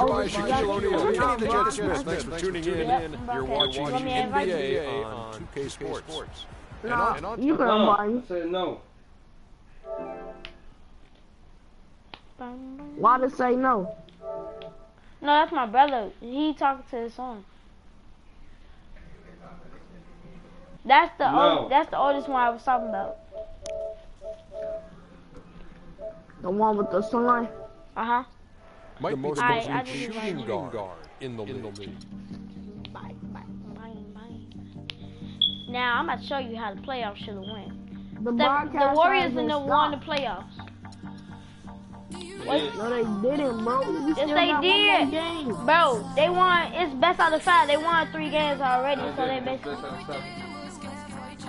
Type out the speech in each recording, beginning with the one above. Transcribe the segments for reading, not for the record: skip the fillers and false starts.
Presented by Shaquille O'Neal and Kenny the Jet Smith. Thanks for tuning in. You're watching NBA on 2K Sports. No, you gonna buy me. I said no. Why did say no? No, that's my brother. He talking to his son. That's the that's the oldest one I was talking about. The one with the son? Uh-huh. Might be the most shooting guard in the league. Now, I'm about to show you how the playoffs should have went. The Warriors in the won the playoffs. No, they didn't, bro. Yes, they did. Bro, they won. It's best out of 5. They won 3 games already, so they basically...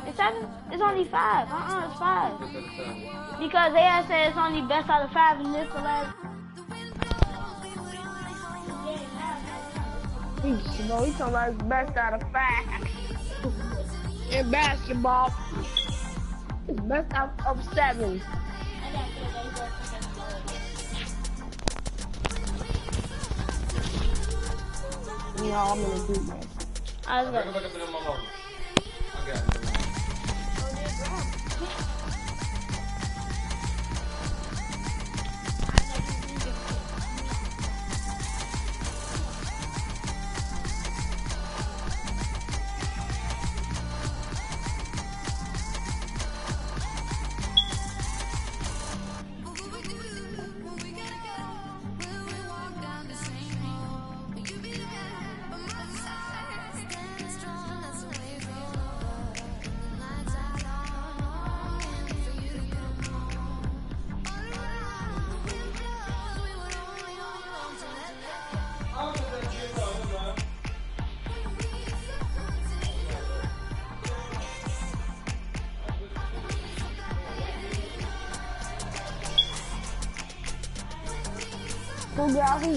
It's 7? It's only 5. It's 5. Because they had said it's only best out of 5 and this the last... No, he's talking about best out of 5. In basketball, it's best out of 7. No, I'm gonna do that. I got it. Who got who?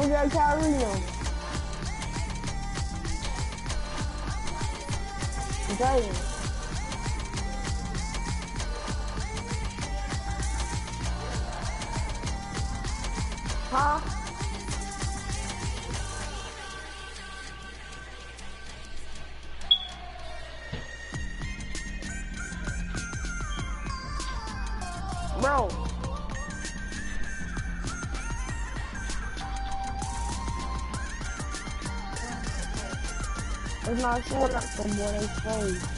Who got Kyrie on? Jalen. Huh? Bro. It's not showing up from what they say.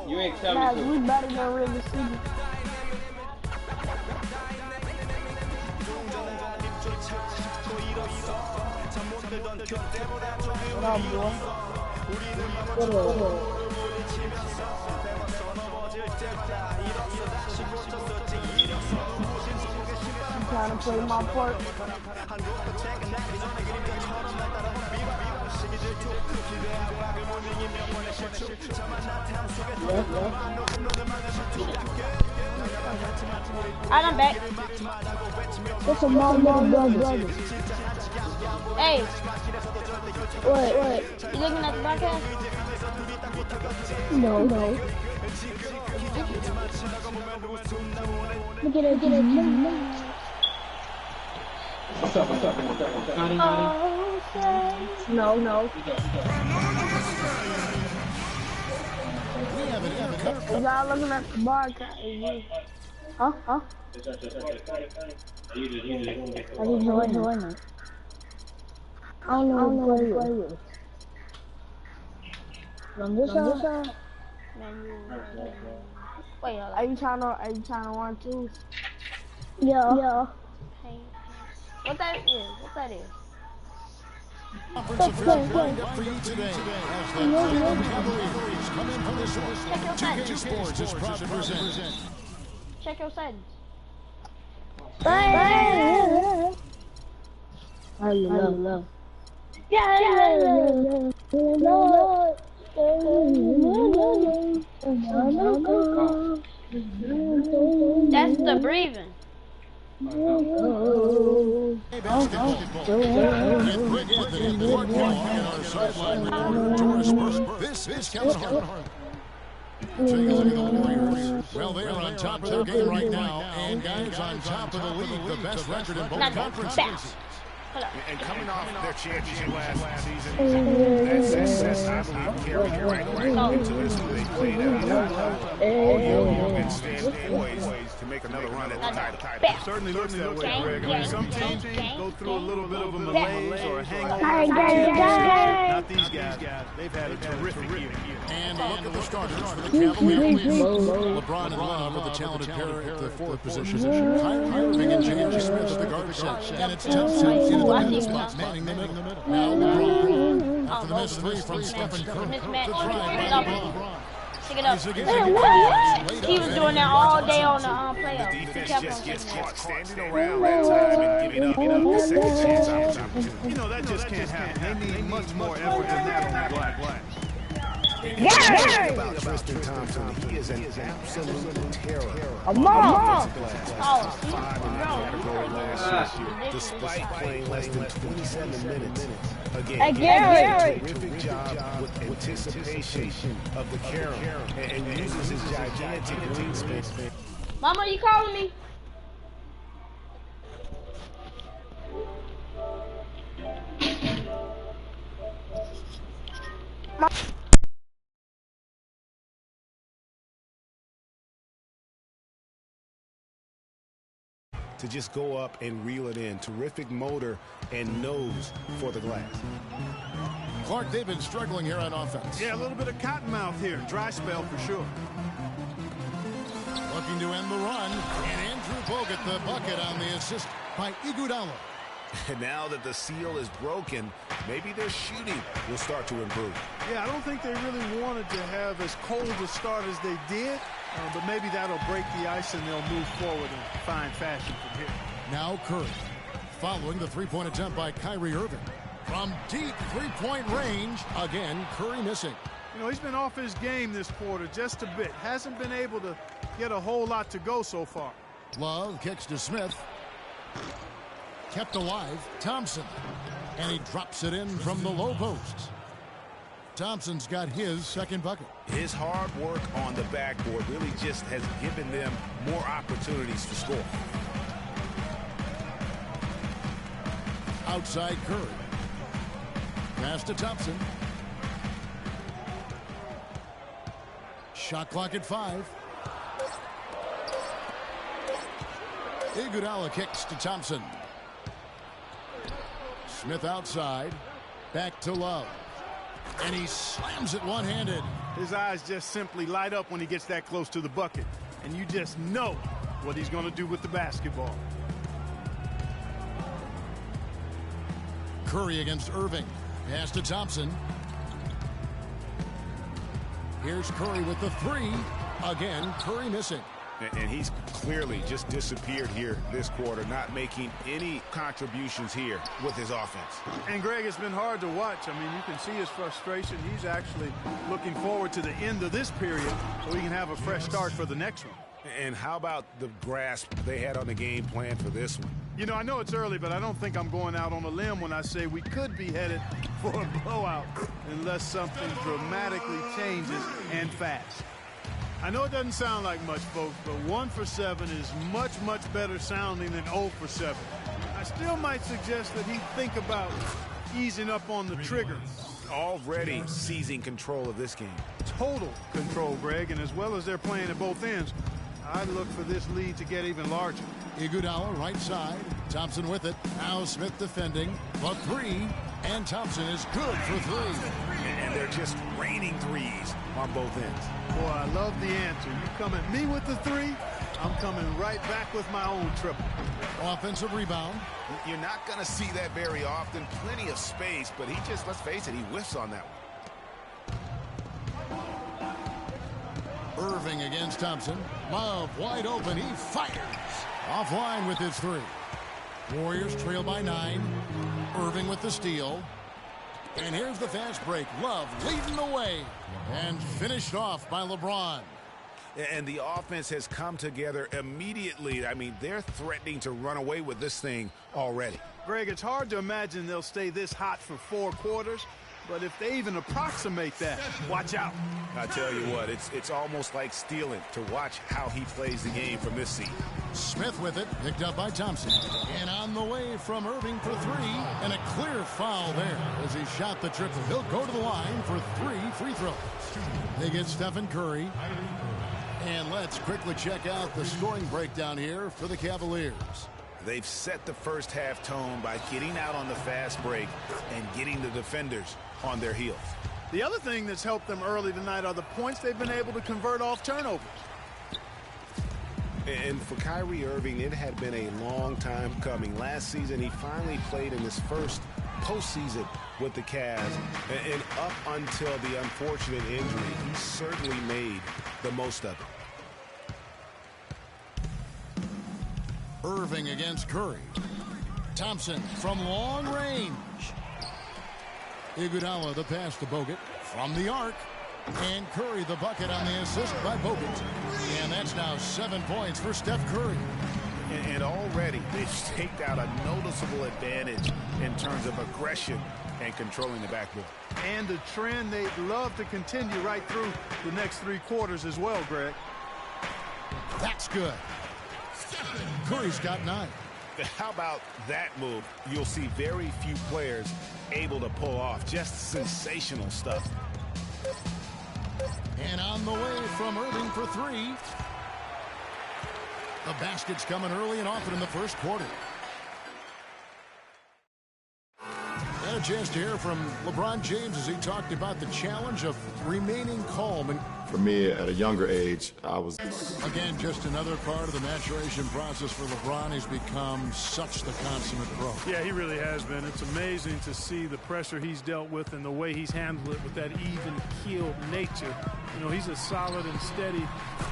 You ain't tell me we better than River City. What up, boy? What up? I'm trying to play my part. I'm back. That's a mom, brother. Hey. What? You looking at the broadcast? No. Look at it. What's up? No. We have an y'all looking at the bar? Huh? I didn't know it. I don't know what to play with. From this side? Wait, are you trying to run twos? Yeah. Hey. What that is? Conference officials lined up for you today as the Cleveland Cavaliers come in for this one. 2K Sports is proud to present. Check your settings. Hello. That's the breathing. This is Kevin Hart. Take a look at the Warriors. Well, they are on top of their game right now, and guys on top of the league, the best record in both conferences. And coming off their championship last season, that's I believe carried right into this when they played all year and stand poised to make another run at the title. Certainly looks that way, Greg. I mean, some teams go through a little bit of a malaise or a hangover. Not these guys. They've had a terrific year. And a look at the starters for the Cavaliers. LeBron and Love are the talented pair at the forward position. Kyrie Irving and J.R. Smith at the guard set. And it's Thompson in the middle spot, manning the middle. Now LeBron, after the missed three from Stephen Curry, to drive LeBron. Pick it up. He was doing that all day on the playoffs. The defense just gets caught standing around that time and giving up the second chance opportunity. You know, that just can't happen. They need much more effort than that on the glass. About Tristan Thompson, he is an absolute terror. Despite playing less than 27 minutes. Again, terrific job with anticipation of the carry and uses his gigantic wingspan. Mama, you calling me? To just go up and reel it in. Terrific motor and nose for the glass. Clark, they've been struggling here on offense. Yeah, a little bit of cottonmouth here. Dry spell for sure. Looking to end the run, and Andrew Bogut the bucket on the assist by Iguodala. And now that the seal is broken, maybe their shooting will start to improve. Yeah, I don't think they really wanted to have as cold a start as they did, but maybe that'll break the ice and they'll move forward in fine fashion from here. Now Curry, following the three-point attempt by Kyrie Irving. From deep three-point range, again, Curry missing. You know, he's been off his game this quarter just a bit. Hasn't been able to get a whole lot to go so far. Love kicks to Smith. Kept alive, Thompson. And he drops it in from the low post. Thompson's got his second bucket. His hard work on the backboard really just has given them more opportunities to score. Outside Curry. Pass to Thompson. Shot clock at 5. Iguodala kicks to Thompson. Smith outside. Back to Love. And he slams it one-handed. His eyes just simply light up when he gets that close to the bucket. And you just know what he's going to do with the basketball. Curry against Irving. Pass to Thompson. Here's Curry with the three. Again, Curry missing. And he's clearly just disappeared here this quarter, not making any contributions here with his offense. And Greg, it's been hard to watch. I mean, you can see his frustration. He's actually looking forward to the end of this period so he can have a fresh start for the next one. And how about the grasp they had on the game plan for this one? You know, I know it's early, but I don't think I'm going out on a limb when I say we could be headed for a blowout unless something dramatically changes and fast. I know it doesn't sound like much, folks, but 1 for 7 is much, much better sounding than 0 for 7. I still might suggest that he think about easing up on the trigger already seizing control of this game. Total control, Greg, and as well as they're playing at both ends, I'd look for this lead to get even larger. Iguodala right side. Thompson with it. Now Smith defending. The three. And Thompson is good for three. And they're just raining threes on both ends. Boy, I love the answer. You come at me with the three, I'm coming right back with my own triple. Offensive rebound. You're not going to see that very often. Plenty of space, but he just, let's face it, he whiffs on that one. Irving against Thompson. Love wide open. He fires. Offline with his three. Warriors trail by 9. Irving with the steal. And here's the fast break. Love leading the way. And finished off by LeBron. And the offense has come together immediately. I mean, they're threatening to run away with this thing already. Greg, it's hard to imagine they'll stay this hot for 4 quarters. But if they even approximate that, watch out. I tell you what, it's almost like stealing to watch how he plays the game from this seat. Smith with it, picked up by Thompson. And on the way from Irving for 3, and a clear foul there as he shot the triple. He'll go to the line for 3 free throws. They get Stephen Curry. And let's quickly check out the scoring breakdown here for the Cavaliers. They've set the first half tone by getting out on the fast break and getting the defenders on their heels. The other thing that's helped them early tonight are the points they've been able to convert off turnovers. And for Kyrie Irving, it had been a long time coming. Last season, he finally played in his first postseason with the Cavs. And up until the unfortunate injury, he certainly made the most of it. Irving against Curry. Thompson from long range. Iguodala the pass to Bogut from the arc. And Curry the bucket on the assist by Bogut. And that's now 7 points for Steph Curry. And already they've staked out a noticeable advantage in terms of aggression and controlling the backboard. And a trend they'd love to continue right through the next 3 quarters as well, Greg. That's good. Curry's got 9. How about that move? You'll see very few players able to pull off. Just sensational stuff. And on the way from Irving for 3. The basket's coming early and often in the first quarter. Had a chance to hear from LeBron James as he talked about the challenge of remaining calm. And for me, at a younger age, I was... Again, just another part of the maturation process for LeBron. He's become such the consummate pro. Yeah, he really has been. It's amazing to see the pressure he's dealt with and the way he's handled it with that even-keeled nature. You know, he's as solid and steady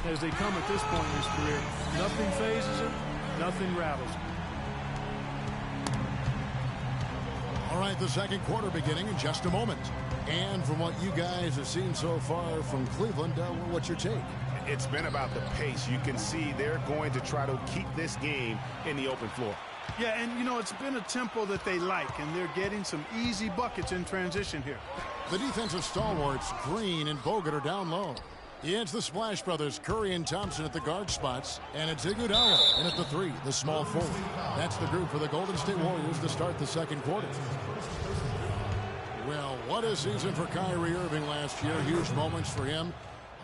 as they come at this point in his career. Nothing phases him, nothing rattles him. All right, the second quarter beginning in just a moment. And from what you guys have seen so far from Cleveland, what's your take? It's been about the pace. You can see they're going to try to keep this game in the open floor. Yeah, and, you know, it's been a tempo that they like, and they're getting some easy buckets in transition here. The defensive stalwarts, Green and Bogut, are down low. It's the Splash Brothers, Curry and Thompson at the guard spots, and it's Iguodala. And at the 3, the small forward. That's the group for the Golden State Warriors to start the second quarter. Well, what a season for Kyrie Irving last year. Huge moments for him.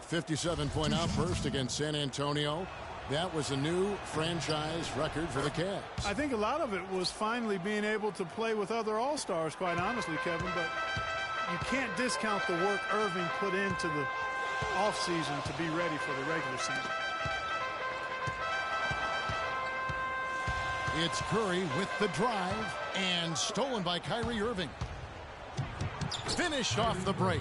57-point outburst against San Antonio. That was a new franchise record for the Cavs. I think a lot of it was finally being able to play with other All-Stars, quite honestly, Kevin, but you can't discount the work Irving put into the offseason to be ready for the regular season. It's Curry with the drive and stolen by Kyrie Irving. Finished off the break.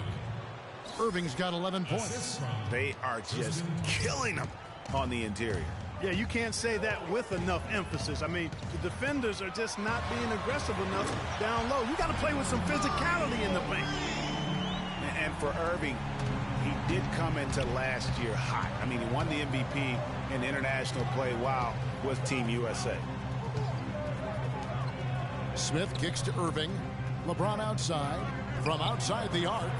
Irving's got 11 points. They are just killing them on the interior. Yeah, you can't say that with enough emphasis. I mean, the defenders are just not being aggressive enough down low. You got to play with some physicality in the paint. And for Irving, he did come into last year hot. I mean, he won the MVP in international play while with Team USA. Smith kicks to Irving. LeBron outside. From outside the arc.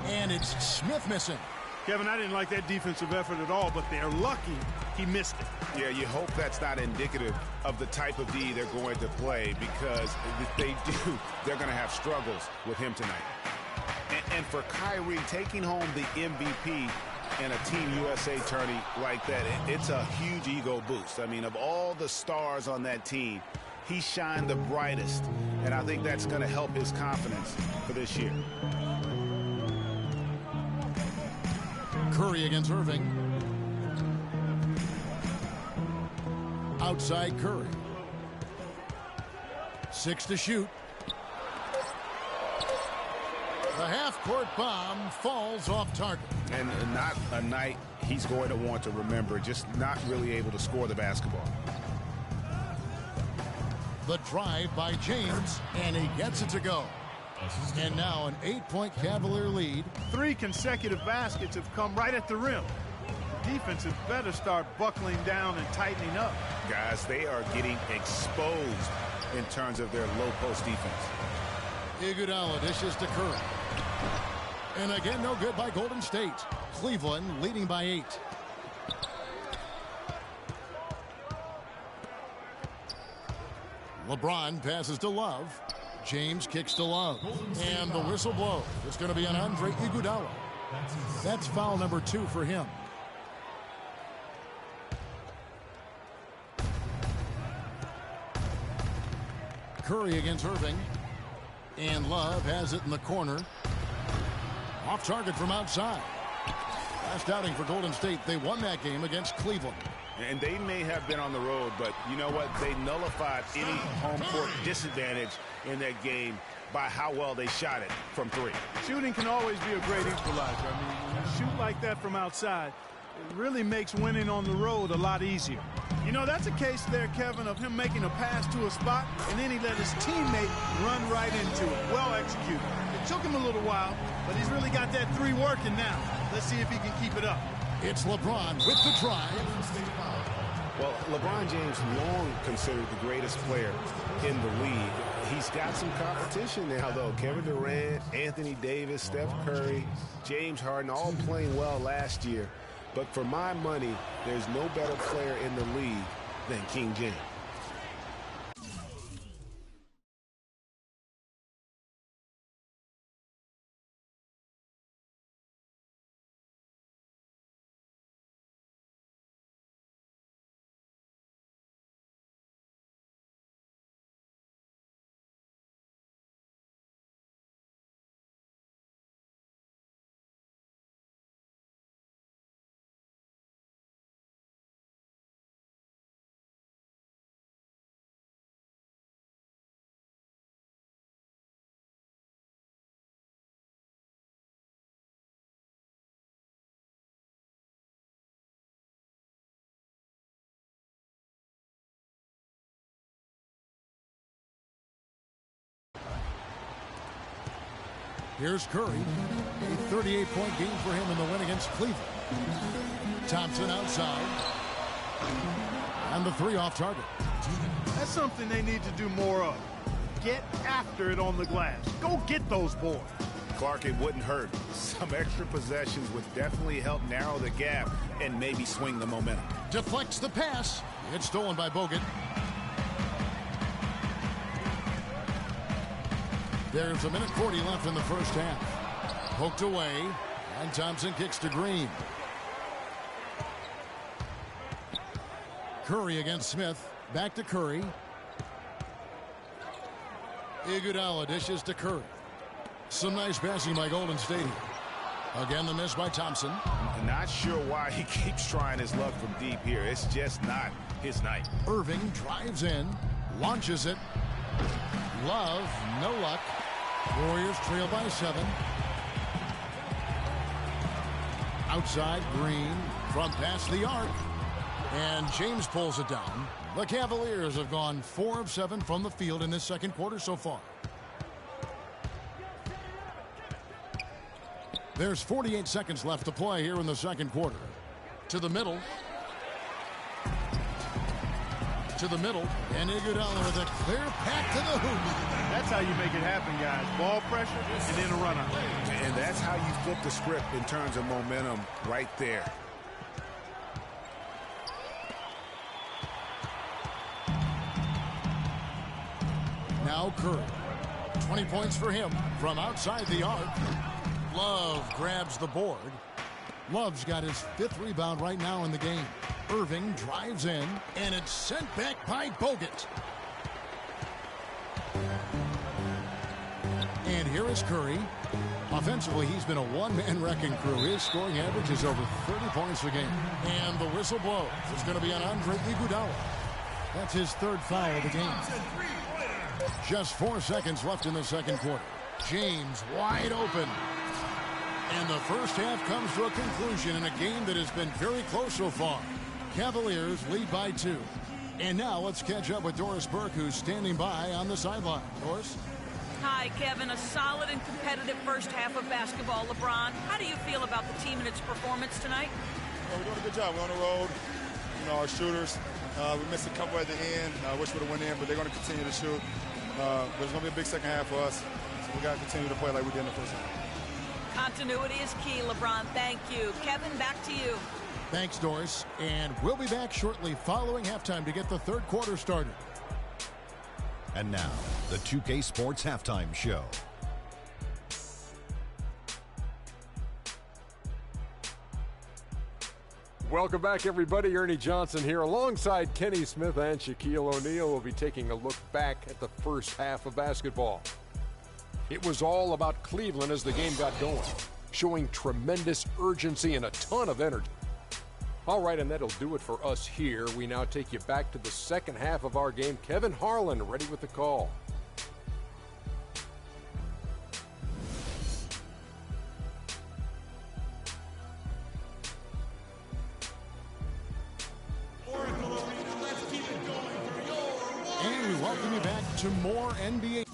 And it's Smith missing. Kevin, I didn't like that defensive effort at all, but they're lucky he missed it. Yeah, you hope that's not indicative of the type of D they're going to play, because if they do, they're going to have struggles with him tonight. And for Kyrie, taking home the MVP in a Team USA tourney like that, it's a huge ego boost. I mean, of all the stars on that team, he shined the brightest, and I think that's going to help his confidence for this year. Curry against Irving. Outside Curry. 6 to shoot. The half-court bomb falls off target. And not a night he's going to want to remember, just not really able to score the basketball. The drive by James, and he gets it to go. And now an 8-point Cavalier lead. 3 consecutive baskets have come right at the rim. The defense had better start buckling down and tightening up. Guys, they are getting exposed in terms of their low post defense. Iguodala dishes to Curry. And again, no good by Golden State. Cleveland leading by 8. LeBron passes to Love. James kicks to Love. And the whistle blows. It's going to be on Andre Iguodala. That's foul number 2 for him. Curry against Irving. And Love has it in the corner. Off target from outside. Last outing for Golden State. They won that game against Cleveland. And they may have been on the road, but you know what? They nullified any home court disadvantage in that game by how well they shot it from 3. Shooting can always be a great equalizer. I mean, when you shoot like that from outside, it really makes winning on the road a lot easier. You know, that's a case there, Kevin, of him making a pass to a spot, and then he let his teammate run right into it. Well executed. It took him a little while, but he's really got that 3 working now. Let's see if he can keep it up. It's LeBron with the drive. Well, LeBron James, long considered the greatest player in the league. He's got some competition now, though. Kevin Durant, Anthony Davis, Steph Curry, James Harden, all playing well last year. But for my money, there's no better player in the league than King James. Here's Curry. A 38-point game for him in the win against Cleveland. Thompson outside. And the 3 off target. That's something they need to do more of. Get after it on the glass. Go get those boards. Clark, it wouldn't hurt. Some extra possessions would definitely help narrow the gap and maybe swing the momentum. Deflects the pass. It's stolen by Bogut. There's a minute 40 left in the first half. Poked away, and Thompson kicks to Green. Curry against Smith. Back to Curry. Iguodala dishes to Curry. Some nice passing by Golden State here. Again, the miss by Thompson. I'm not sure why he keeps trying his luck from deep here. It's just not his night. Irving drives in, launches it. Love, no luck. Warriors trail by 7. Outside, Green from past the arc. And James pulls it down. The Cavaliers have gone 4 of 7 from the field in this second quarter so far. There's 48 seconds left to play here in the second quarter. To the middle. to the middle, and Iguodala with a clear pack to the hoop. That's how you make it happen, guys. Ball pressure and then a run out. And that's how you flip the script in terms of momentum right there. Now Curry. 20 points for him from outside the arc. Love grabs the board. Love's got his 5th rebound right now in the game. Irving drives in, and it's sent back by Bogut. And here is Curry. Offensively, he's been a one-man wrecking crew. His scoring average is over 30 points a game. And the whistle blows. It's going to be on Andre Iguodala. That's his 3rd foul of the game. Just 4 seconds left in the second quarter. James wide open. And the first half comes to a conclusion in a game that has been very close so far. Cavaliers lead by 2. And now let's catch up with Doris Burke, who's standing by on the sideline. Doris? Hi, Kevin. A solid and competitive first half of basketball. LeBron, how do you feel about the team and its performance tonight? We're doing a good job. We're on the road. You know, our shooters, we missed a couple at the end. I wish we would have went in, but they're going to continue to shoot. There's going to be a big second half for us. So we got to continue to play like we did in the first half. Continuity is key, LeBron. Thank you. Kevin, back to you. Thanks, Doris. And we'll be back shortly following halftime to get the third quarter started. And now, the 2K Sports Halftime Show. Welcome back, everybody. Ernie Johnson here alongside Kenny Smith and Shaquille O'Neal. We'll be taking a look back at the first half of basketball. It was all about Cleveland as the game got going, showing tremendous urgency and a ton of energy. All right, and that'll do it for us here. We now take you back to the second half of our game. Kevin Harlan ready with the call. And we welcome you back to more NBA.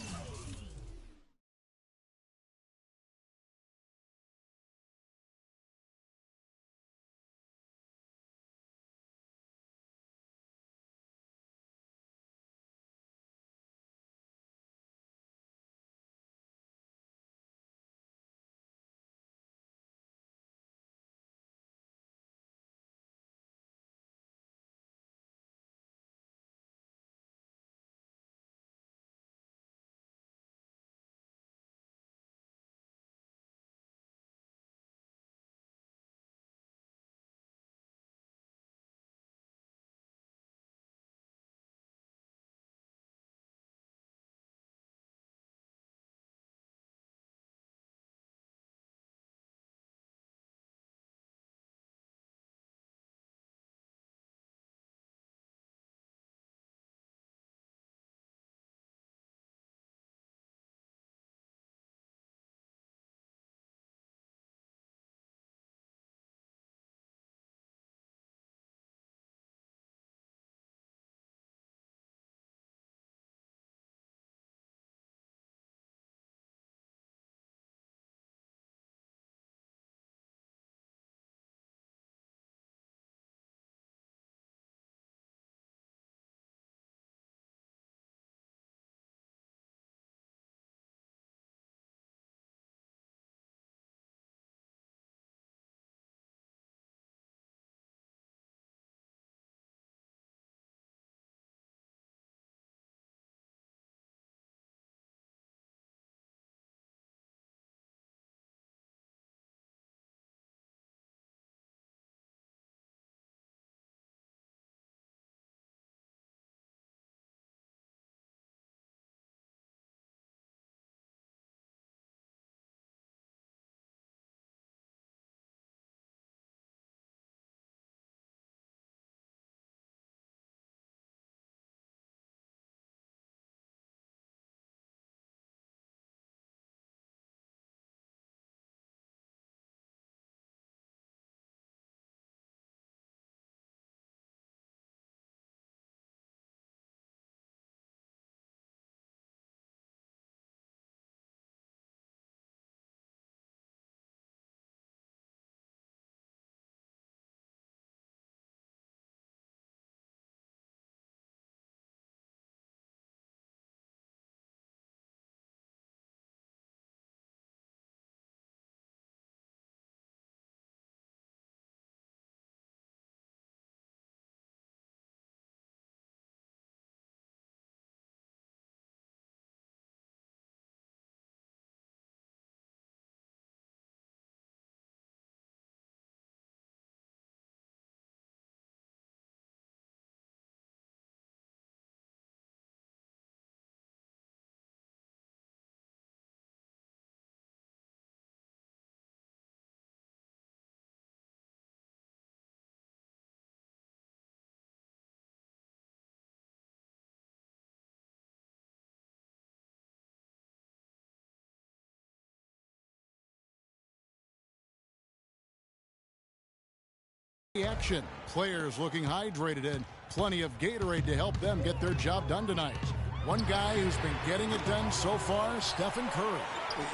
Action. Players looking hydrated and plenty of Gatorade to help them get their job done tonight. One guy who's been getting it done so far, Stephen Curry.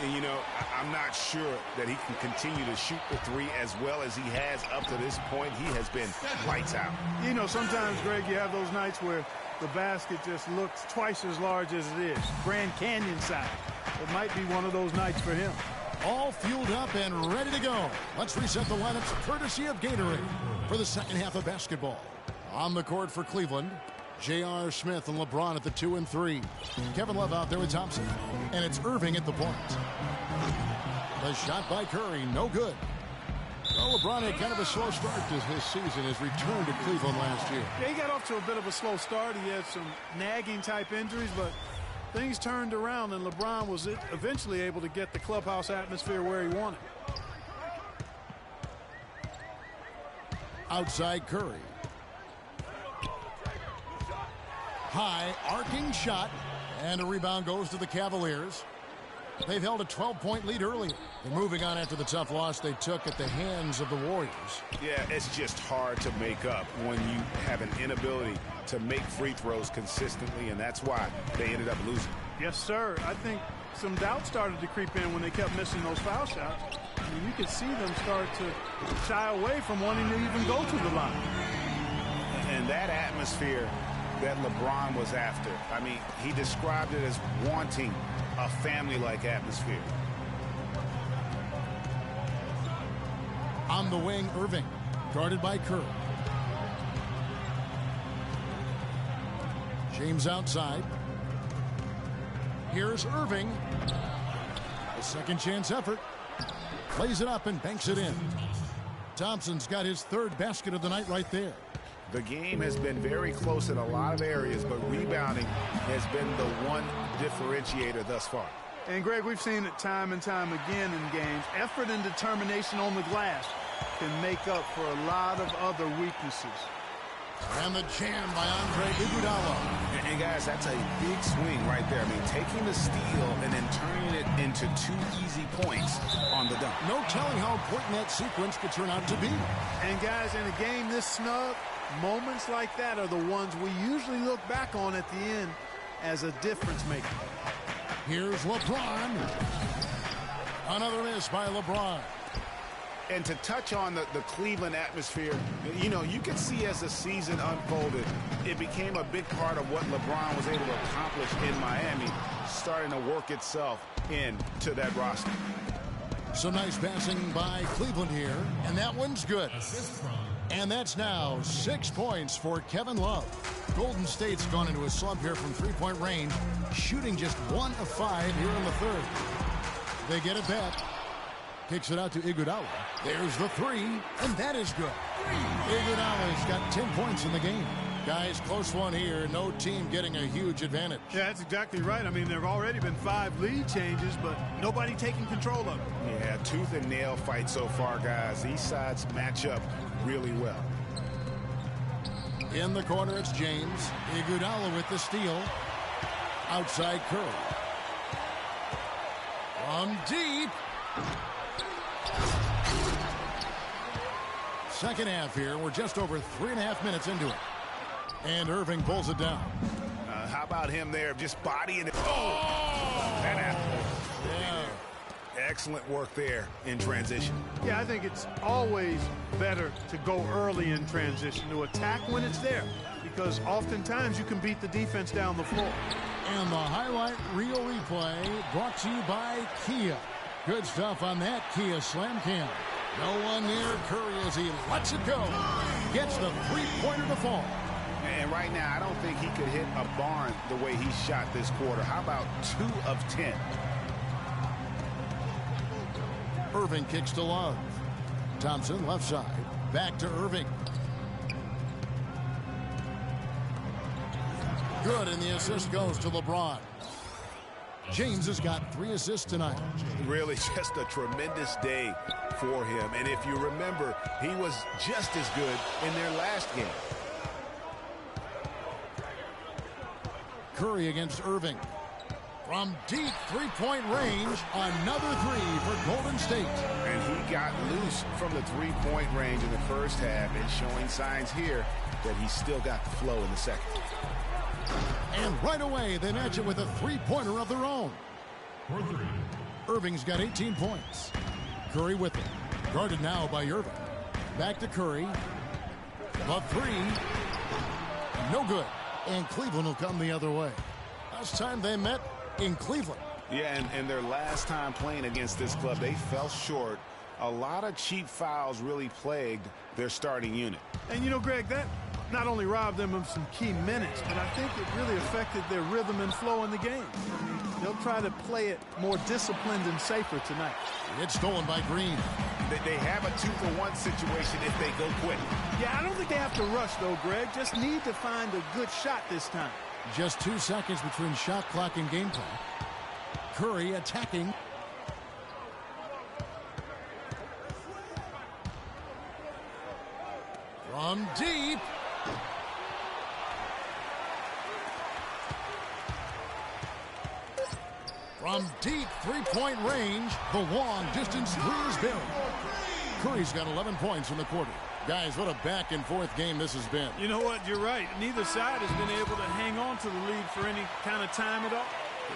And, you know, I'm not sure that he can continue to shoot the three as well as he has up to this point. He has been lights out. You know, sometimes, Greg, you have those nights where the basket just looks twice as large as it is. Grand Canyon size. It might be one of those nights for him. All fueled up and ready to go. Let's reset the lineups courtesy of Gatorade for the second half of basketball. On the court for Cleveland, J.R. Smith and LeBron at the 2 and 3. Kevin Love out there with Thompson. And it's Irving at the point. The shot by Curry, no good. Well, LeBron had kind of a slow start to his season, his return to Cleveland last year. Yeah, he got off to a bit of a slow start. He had some nagging type injuries, but things turned around, and LeBron was eventually able to get the clubhouse atmosphere where he wanted. Outside Curry. High arcing shot, and a rebound goes to the Cavaliers. They've held a 12-point lead early. They're moving on after the tough loss they took at the hands of the Warriors. Yeah, it's just hard to make up when you have an inability to make free throws consistently, and that's why they ended up losing. Yes, sir. I think some doubt started to creep in when they kept missing those foul shots. I mean, you could see them start to shy away from wanting to even go to the line. And that atmosphere that LeBron was after, I mean, he described it as wanting a family-like atmosphere. On the wing, Irving, guarded by Curry. James outside. Here's Irving. A second chance effort. Plays it up and banks it in. Thompson's got his third basket of the night right there. The game has been very close in a lot of areas, but rebounding has been the one differentiator thus far. And, Greg, we've seen it time and time again in games. Effort and determination on the glass can make up for a lot of other weaknesses. And the jam by Andre Iguodala. And guys, that's a big swing right there. I mean, taking the steal and then turning it into 2 easy points on the dunk. No telling how important that sequence could turn out to be. And, guys, in a game this snug, moments like that are the ones we usually look back on at the end as a difference maker. Here's LeBron. Another miss by LeBron. And to touch on the Cleveland atmosphere, you know, you can see as the season unfolded, it became a big part of what LeBron was able to accomplish in Miami, starting to work itself into that roster. So nice passing by Cleveland here, and that one's good. And that's now 6 points for Kevin Love. Golden State's gone into a slump here from three-point range, shooting just 1 of 5 here in the third. They get it back. Kicks it out to Iguodala. There's the 3, and that is good. Iguodala's got 10 points in the game. Guys, close one here. No team getting a huge advantage. Yeah, that's exactly right. I mean, there have already been 5 lead changes, but nobody taking control of it. Yeah, tooth and nail fight so far, guys. These sides match up really well. In the corner, it's James. Iguodala with the steal. Outside Curry. From deep. Second half here. We're just over 3.5 minutes into it. And Irving pulls it down. How about him there, just bodying it? Oh! Yeah. Excellent work there in transition. Yeah, I think it's always better to go early in transition, to attack when it's there, because oftentimes you can beat the defense down the floor. And the highlight reel replay brought to you by Kia. Good stuff on that Kia Slam Cam. No one near Curry as he lets it go. Gets the three-pointer to fall. And right now, I don't think he could hit a barn the way he shot this quarter. How about 2 of 10? Irving kicks to Love. Thompson left side. Back to Irving. Good, and the assist goes to LeBron. James has got 3 assists tonight. Really just a tremendous day for him. And if you remember, he was just as good in their last game. Curry against Irving. From deep three-point range, another three for Golden State. And he got loose from the three-point range in the first half and showing signs here that he's still got the flow in the second. And right away, they match it with a three-pointer of their own. Irving's got 18 points. Curry with it. Guarded now by Irving. Back to Curry. The three. No good. And Cleveland will come the other way. Last time they met in Cleveland. Yeah, and their last time playing against this club, they fell short. A lot of cheap fouls really plagued their starting unit. And you know, Greg, that not only robbed them of some key minutes, but I think it really affected their rhythm and flow in the game. I mean, they'll try to play it more disciplined and safer tonight. It's stolen by Green. They have a 2-for-1 situation if they go quick. Yeah, I don't think they have to rush, though, Greg. Just need to find a good shot this time. Just 2 seconds between shot clock and gameplay. Curry attacking. From deep. From deep three-point range, the long distance three is buried. Curry's got 11 points in the quarter. Guys, what a back-and-forth game this has been. You know what? You're right. Neither side has been able to hang on to the lead for any kind of time at all.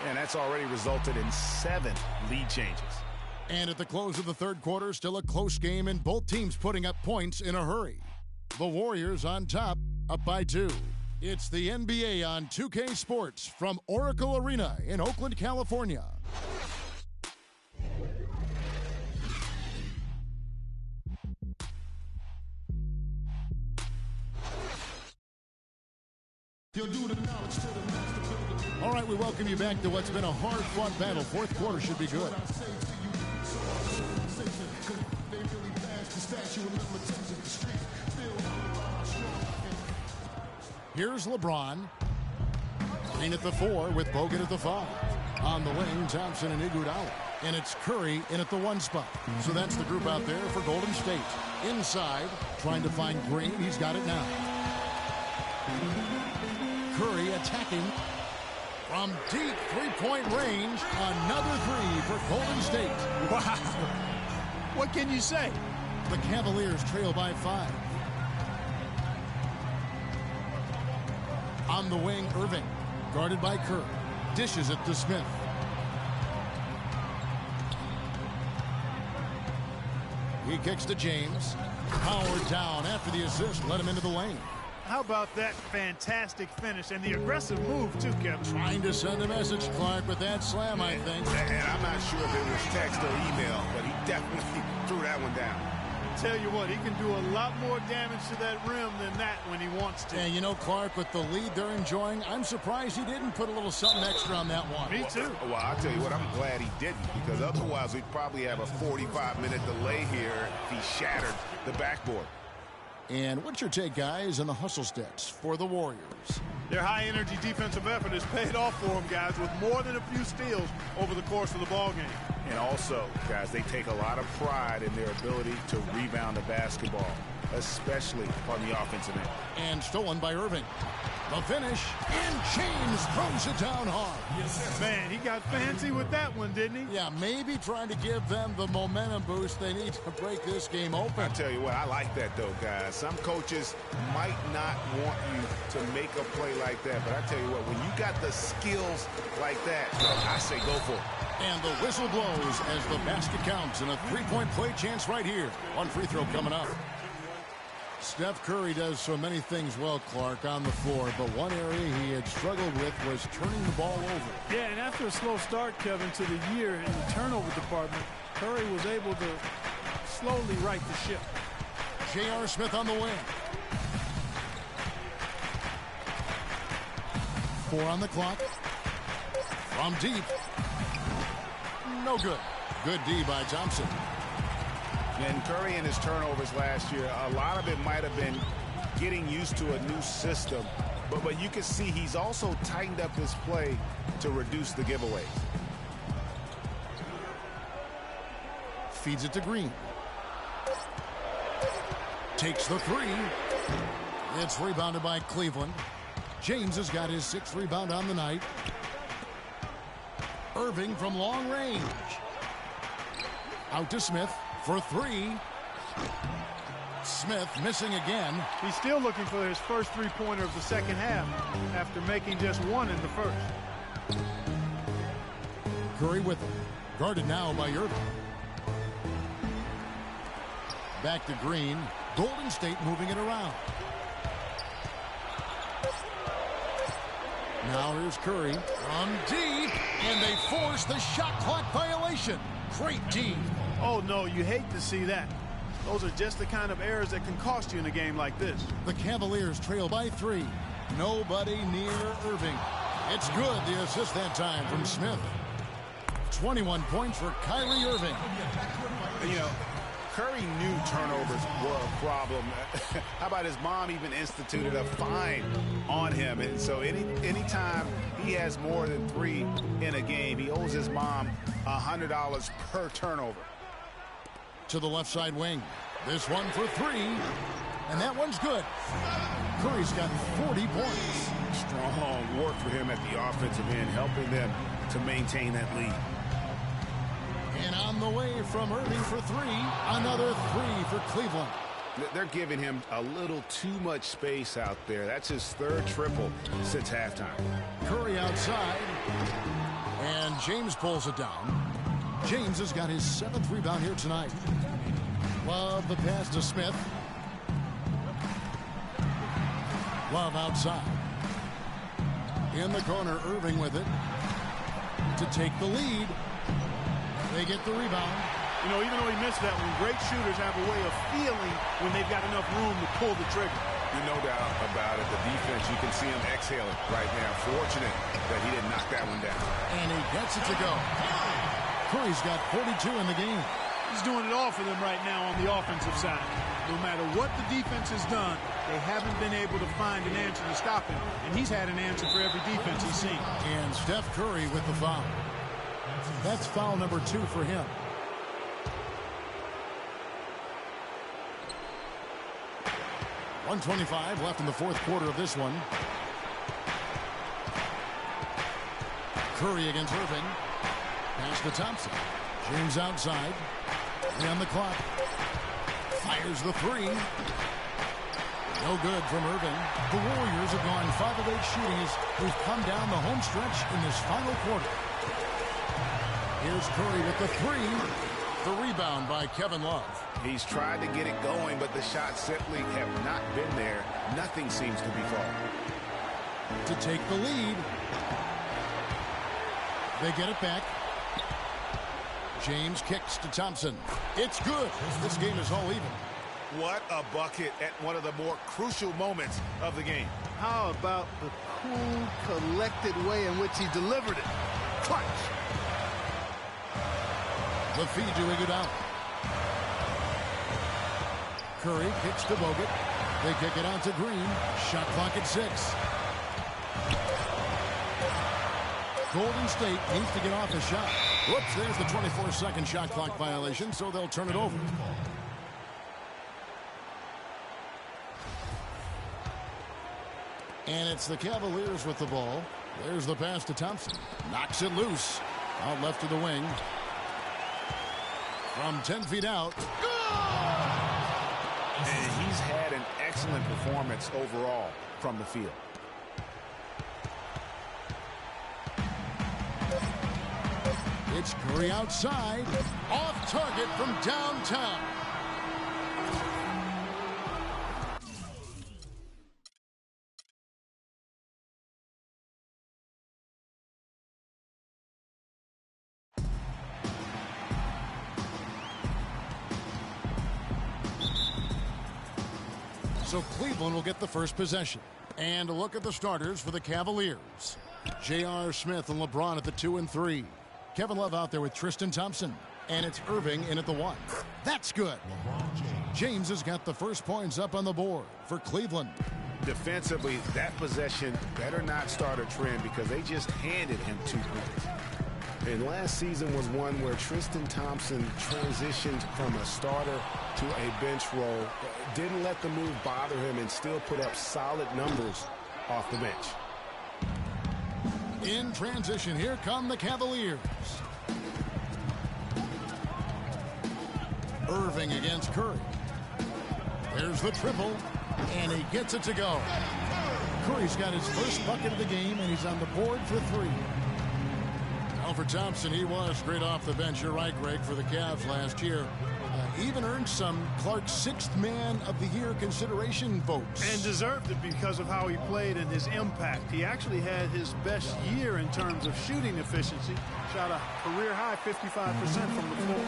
And that's already resulted in 7 lead changes. And at the close of the third quarter, still a close game, and both teams putting up points in a hurry. The Warriors on top, up by 2. It's the NBA on 2K Sports from Oracle Arena in Oakland, California. All right, we welcome you back to what's been a hard-fought battle. Fourth quarter should be good. Here's LeBron. Green at the 4 with Bogut at the 5. On the wing, Thompson and Iguodala. And it's Curry in at the 1 spot. So that's the group out there for Golden State. Inside, trying to find Green. He's got it now. Curry attacking. From deep three-point range, another three for Golden State. Wow. What can you say? The Cavaliers trail by 5. On the wing, Irving. Guarded by Curry. Dishes it to Smith. He kicks to James. Powered down after the assist. Let him into the lane. How about that fantastic finish and the aggressive move, too, Kevin? Trying to send a message, Clark, with that slam, I think. And I'm not sure if it was text or email, but he definitely threw that one down. Tell you what, he can do a lot more damage to that rim than that when he wants to. And you know, Clark, with the lead they're enjoying, I'm surprised he didn't put a little something extra on that one. Me too. Well, I'll tell you what, I'm glad he didn't, because otherwise we'd probably have a 45-minute delay here if he shattered the backboard. And what's your take, guys, on the hustle stats for the Warriors? Their high-energy defensive effort has paid off for them, guys, with more than a few steals over the course of the ballgame. And also, guys, they take a lot of pride in their ability to rebound the basketball, especially on the offensive end. And stolen by Irving. The finish, and James throws it down hard. Man, he got fancy with that one, didn't he? Yeah, maybe trying to give them the momentum boost they need to break this game open. I tell you what, I like that, though, guys. Some coaches might not want you to make a play like that, but I tell you what, when you got the skills like that, I say go for it. And the whistle blows as the basket counts, and a three-point play chance right here. One free throw coming up. Steph Curry does so many things well, Clark, on the floor, but one area he had struggled with was turning the ball over. Yeah, and after a slow start, Kevin, to the year in the turnover department, Curry was able to slowly right the ship. J.R. Smith on the wing. 4 on the clock. From deep. No good. Good D by Thompson. And Curry and his turnovers last year, a lot of it might have been getting used to a new system. But you can see he's also tightened up his play to reduce the giveaways. Feeds it to Green. Takes the 3. It's rebounded by Cleveland. James has got his 6th rebound on the night. Irving from long range. Out to Smith for three. Smith missing again. He's still looking for his first three-pointer of the second half after making just one in the first. Curry with him. Guarded now by Irving. Back to Green. Golden State moving it around. Now here's Curry from deep, and they force the shot clock violation. Great D. Oh, no, you hate to see that. Those are just the kind of errors that can cost you in a game like this. The Cavaliers trail by 3. Nobody near Irving. It's good, the assist that time from Smith. 21 points for Kyrie Irving. You know, Curry knew turnovers were a problem. How about his mom even instituted a fine on him? And so anytime he has more than 3 in a game, he owes his mom $100 per turnover. To the left side wing. This one for 3. And that one's good. Curry's got 40 points. Strong work for him at the offensive end, helping them to maintain that lead. And on the way from Irving for 3. Another 3 for Cleveland. They're giving him a little too much space out there. That's his 3rd triple since halftime. Curry outside. And James pulls it down. James has got his 7th rebound here tonight. Love the pass to Smith. Love outside. In the corner, Irving with it to take the lead. They get the rebound. You know, even though he missed that one, great shooters have a way of feeling when they've got enough room to pull the trigger. No doubt about it. The defense, you can see him exhaling right now. Fortunate that he didn't knock that one down. And he gets it to go. Curry's got 42 in the game. He's doing it all for them right now on the offensive side. No matter what the defense has done, they haven't been able to find an answer to stop him. And he's had an answer for every defense he's seen. And Steph Curry with the foul. That's foul number 2 for him. .125 left in the 4th quarter of this one. Curry against Irving. Pass to Thompson. James outside. 3 on the clock. Fires the 3. No good from Irving. The Warriors have gone 5 of 8 shooting as we've come down the home stretch in this final quarter. Here's Curry with the 3. The rebound by Kevin Love. He's tried to get it going, but the shots simply have not been there. Nothing seems to be falling. To take the lead. They get it back. James kicks to Thompson. It's good. This game is all even. What a bucket at one of the more crucial moments of the game. How about the cool, collected way in which he delivered it? Clutch. The feed to Iguodala. Curry kicks to Bogut. They kick it out to Green. Shot clock at 6. Golden State needs to get off a shot. Whoops, there's the 24-second shot clock violation, so they'll turn it over. And it's the Cavaliers with the ball. There's the pass to Thompson. Knocks it loose. Out left to the wing. From 10 feet out. And he's had an excellent performance overall from the field. It's Curry outside. Off target from downtown. So Cleveland will get the first possession. And a look at the starters for the Cavaliers. J.R. Smith and LeBron at the 2 and 3. Kevin Love out there with Tristan Thompson. And it's Irving in at the 1. That's good. James has got the first points up on the board for Cleveland. Defensively, that possession better not start a trend because they just handed him 2 points. And last season was one where Tristan Thompson transitioned from a starter to a bench role. Didn't let the move bother him and still put up solid numbers off the bench. In transition, here come the Cavaliers. Irving against Curry. There's the triple, and he gets it to go. Curry's got his first bucket of the game, and he's on the board for 3. Now for Thompson, he was great off the bench. You're right, Greg, for the Cavs last year. Even earned some Clark's 6th Man of the Year consideration votes. And deserved it because of how he played and his impact. He actually had his best year in terms of shooting efficiency. Shot a career-high 55% from the floor.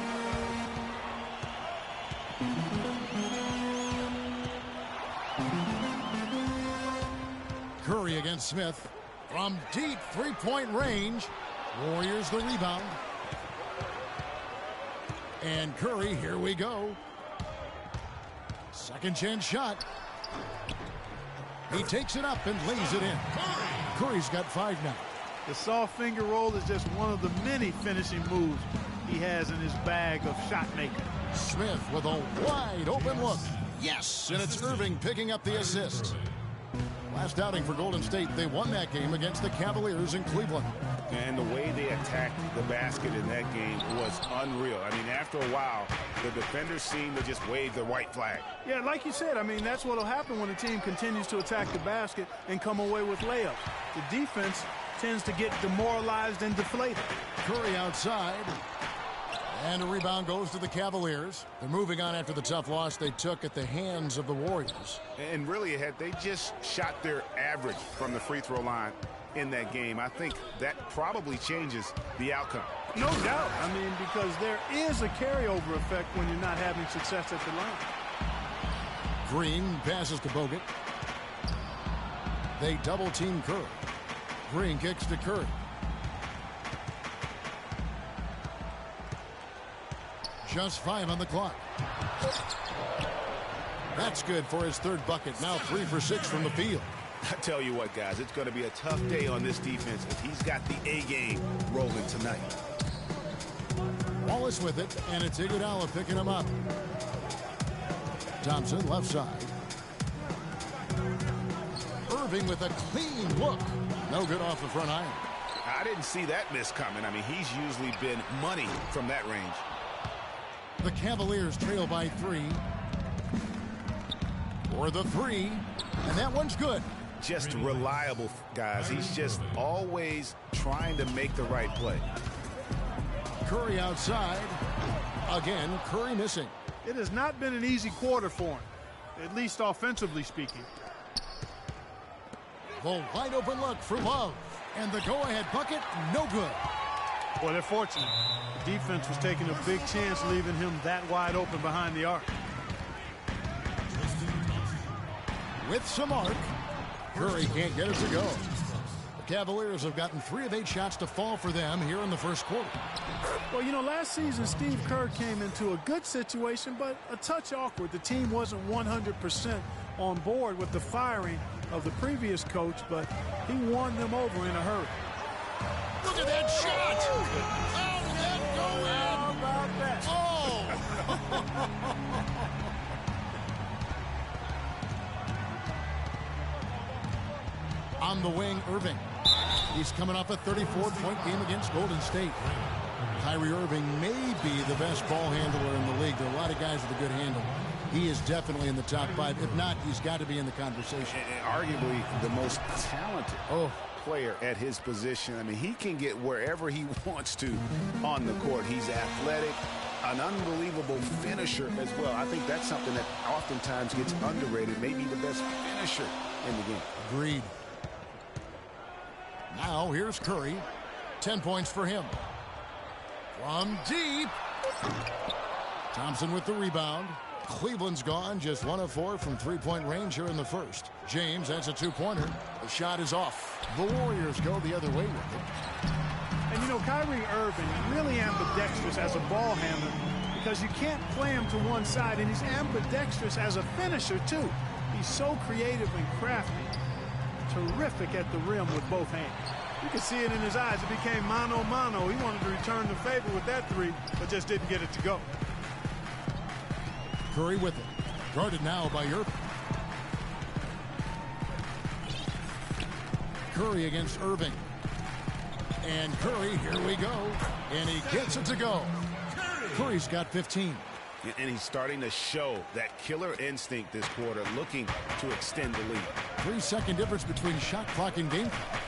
Curry against Smith. From deep three-point range. Warriors the rebound. And Curry, here we go. Second chance shot. He takes it up and lays it in. Curry's got 5 now. The soft finger roll is just one of the many finishing moves he has in his bag of shot making. Smith with a wide open look. Yes, and it's Irving picking up the assist. Last outing for Golden State, they won that game against the Cavaliers in Cleveland. And the way they attacked the basket in that game was unreal. I mean, after a while, the defenders seemed to just wave the white flag. Yeah, like you said, I mean, that's what will happen when a team continues to attack the basket and come away with layups. The defense tends to get demoralized and deflated. Curry outside. And a rebound goes to the Cavaliers. They're moving on after the tough loss they took at the hands of the Warriors. And really, had they just shot their average from the free throw line in that game, I think that probably changes the outcome. No doubt. I mean, because there is a carryover effect when you're not having success at the line. Green passes to Bogut. They double team Curry. Green kicks to Curry. Just 5 on the clock. That's good for his 3rd bucket. Now 3 for 6 from the field. I tell you what, guys, it's going to be a tough day on this defense if he's got the A game rolling tonight. Wallace with it, and it's Iguodala picking him up. Thompson left side. Irving with a clean look. No good off the front iron. I didn't see that miss coming. I mean, he's usually been money from that range. The Cavaliers trail by 3. For the 3, and that one's good. Just reliable, guys. He's just always trying to make the right play. Curry outside. Again, Curry missing. It has not been an easy quarter for him, at least offensively speaking. The wide open look for Love. And the go-ahead bucket, no good. Well, they're fortunate. The defense was taking a big chance leaving him that wide open behind the arc. With some arc, Curry can't get it to go. The Cavaliers have gotten 3 of 8 shots to fall for them here in the first quarter. Well, you know, last season, Steve Kerr came into a good situation, but a touch awkward. The team wasn't 100% on board with the firing of the previous coach, but he won them over in a hurry. Look at that shot! How did that go in? How about that? Oh! On the wing, Irving. He's coming off a 34-point game against Golden State. Kyrie Irving may be the best ball handler in the league. There are a lot of guys with a good handle. He is definitely in the top 5. If not, he's got to be in the conversation. And arguably the most talented player at his position. I mean, he can get wherever he wants to on the court. He's athletic, an unbelievable finisher as well. I think that's something that oftentimes gets underrated. Maybe the best finisher in the game. Agreed. Now here's Curry. 10 points for him. From deep. Thompson with the rebound. Cleveland's gone, just 1 of 4 from 3-point range here in the first. James, that's a 2-pointer. The shot is off. The Warriors go the other way with it. And you know, Kyrie Irving really ambidextrous as a ball handler because you can't play him to one side, and he's ambidextrous as a finisher too. He's so creative and crafty. Terrific at the rim with both hands. You can see it in his eyes. It became mano-mano. He wanted to return the favor with that 3, but just didn't get it to go. Curry with it. Guarded now by Irving. Curry against Irving. And Curry, here we go. And he gets it to go. Curry's got 15. And he's starting to show that killer instinct this quarter, looking to extend the lead. 3-second difference between shot clock and game clock.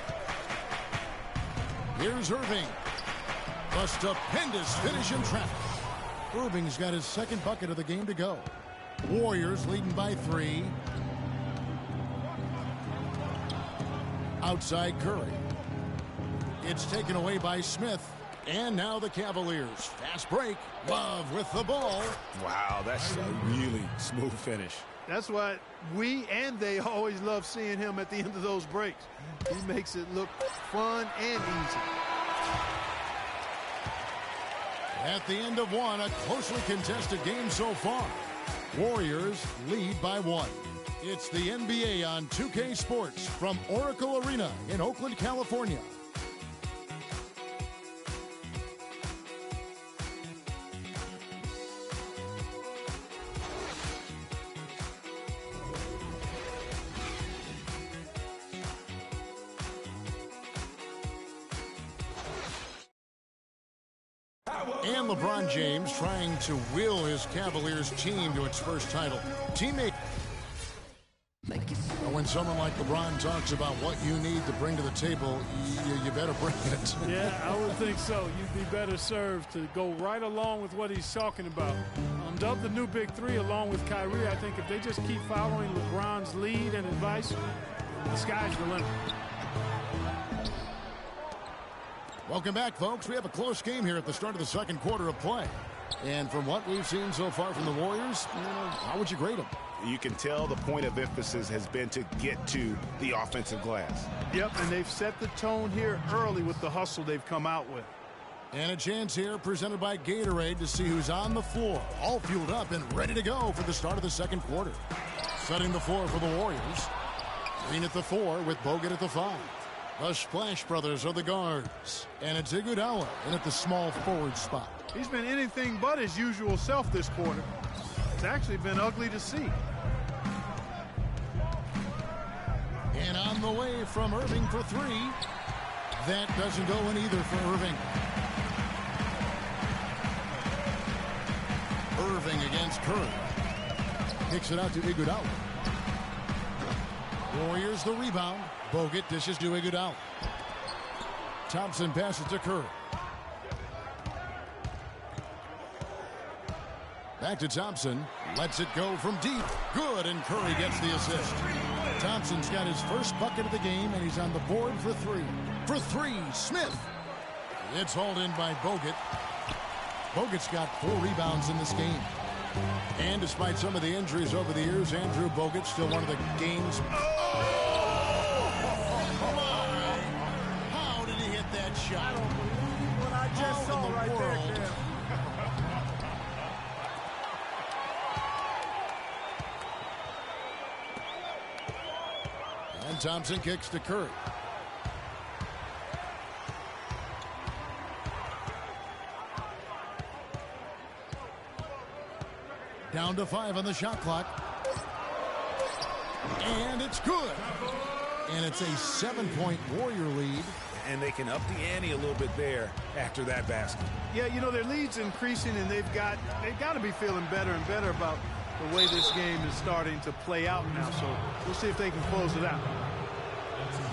Here's Irving. A stupendous finish in traffic. Irving's got his second bucket of the game to go. Warriors leading by 3. Outside Curry. It's taken away by Smith. And now the Cavaliers. Fast break. Love with the ball. Wow, that's a really smooth finish. That's why we and they always love seeing him at the end of those breaks. He makes it look fun and easy. At the end of one, a closely contested game so far. Warriors lead by 1. It's the NBA on 2K Sports from Oracle Arena in Oakland, California. And LeBron James trying to will his Cavaliers team to its first title. Teammate. When someone like LeBron talks about what you need to bring to the table, you better bring it. Yeah, I would think so. You'd be better served to go right along with what he's talking about. Dub the new big 3 along with Kyrie. I think if they just keep following LeBron's lead and advice, the sky's the limit. Welcome back, folks. We have a close game here at the start of the second quarter of play. And from what we've seen so far from the Warriors, how would you grade them? You can tell the point of emphasis has been to get to the offensive glass. Yep, and they've set the tone here early with the hustle they've come out with. And a chance here presented by Gatorade to see who's on the floor, all fueled up and ready to go for the start of the second quarter. Setting the floor for the Warriors. Green at the 4 with Bogut at the 5. The Splash Brothers are the guards. And it's Iguodala in at the small forward spot. He's been anything but his usual self this quarter. It's actually been ugly to see. And on the way from Irving for 3. That doesn't go in either for Irving. Irving against Curry. Kicks it out to Iguodala. Warriors the rebound. Bogut dishes to Iguodala. Thompson passes to Curry. Back to Thompson. Lets it go from deep. Good, and Curry gets the assist. Thompson's got his first bucket of the game, and he's on the board for 3. For 3, Smith. It's hauled in by Bogut. Bogut's got 4 rebounds in this game. And despite some of the injuries over the years, Andrew Bogut still one of the game's... How did he hit that shot? I don't believe what I just saw right there. And Thompson kicks to Curry. Down to 5 on the shot clock. And it's good. And it's a 7-point Warrior lead. And they can up the ante a little bit there after that basket. Yeah, you know, their lead's increasing, and they've got to be feeling better and better about the way this game is starting to play out now. So we'll see if they can close it out.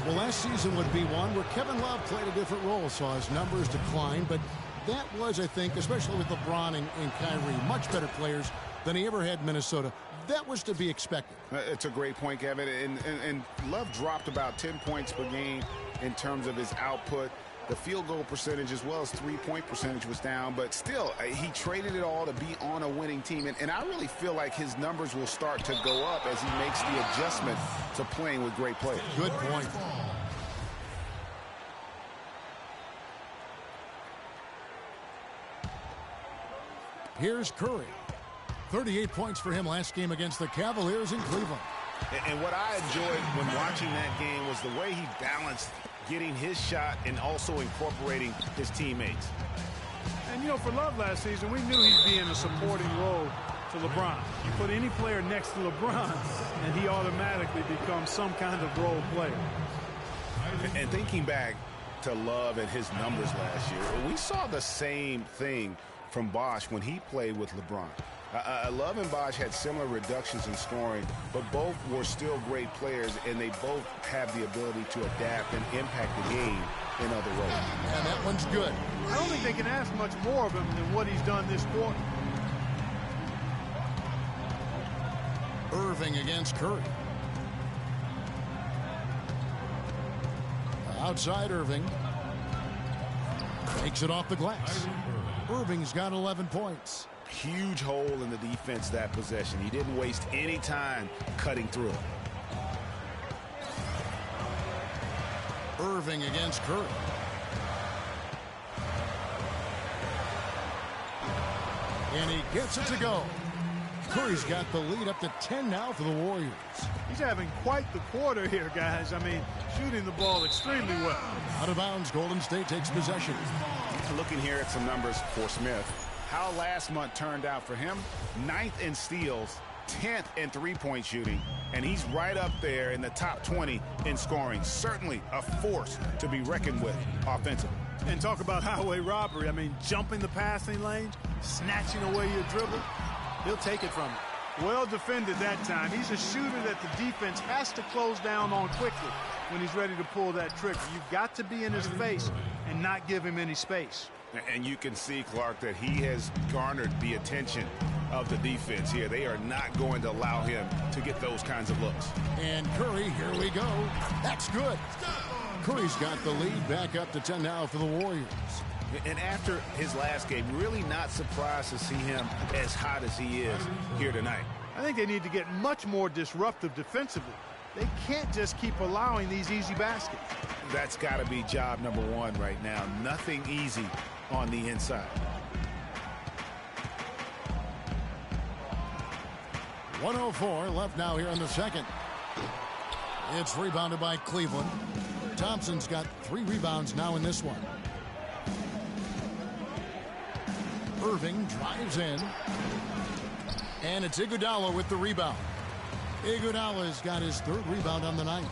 Well, last season would be one where Kevin Love played a different role, saw his numbers decline, but that was, I think, especially with LeBron and Kyrie, much better players than he ever had in Minnesota. That was to be expected. It's a great point, Kevin. And Love dropped about 10 points per game in terms of his output. The field goal percentage as well as three-point percentage was down, but still, he traded it all to be on a winning team. And I really feel like his numbers will start to go up as he makes the adjustment to playing with great players. Good point. Here's Curry. 38 points for him last game against the Cavaliers in Cleveland. And what I enjoyed when watching that game was the way he balanced getting his shot and also incorporating his teammates. And, you know, for Love last season, we knew he'd be in a supporting role to LeBron. You put any player next to LeBron, and he automatically becomes some kind of role player. And thinking back, to Love and his numbers last year. We saw the same thing from Bosh when he played with LeBron. Love and Bosh had similar reductions in scoring, but both were still great players, and they both have the ability to adapt and impact the game in other ways. And that one's good. I don't think they can ask much more of him than what he's done this quarter. Irving against Curry. Outside Irving. Takes it off the glass. Irving's got 11 points. Huge hole in the defense that possession. He didn't waste any time cutting through it. Irving against Curry. And he gets it to go. Curry's got the lead up to 10 now for the Warriors. He's having quite the quarter here, guys. I mean, shooting the ball extremely well. Out of bounds, Golden State takes possession. Looking here at some numbers for Smith. How last month turned out for him: 9th in steals, 10th in three-point shooting, and he's right up there in the top 20 in scoring. Certainly a force to be reckoned with offensively. And talk about highway robbery. I mean, jumping the passing lanes, snatching away your dribble. He'll take it from him. Well defended that time. He's a shooter that the defense has to close down on quickly when he's ready to pull that trigger. You've got to be in his face and not give him any space. And you can see, Clark, that he has garnered the attention of the defense here. They are not going to allow him to get those kinds of looks. And Curry, here we go. That's good. Curry's got the lead back up to 10 now for the Warriors. And after his last game, really not surprised to see him as hot as he is here tonight. I think they need to get much more disruptive defensively. They can't just keep allowing these easy baskets. That's got to be job number one right now. Nothing easy on the inside. .104 left now here in the second. It's rebounded by Cleveland. Thompson's got 3 rebounds now in this one. Irving drives in. And it's Iguodala with the rebound. Iguodala's got his 3rd rebound on the night.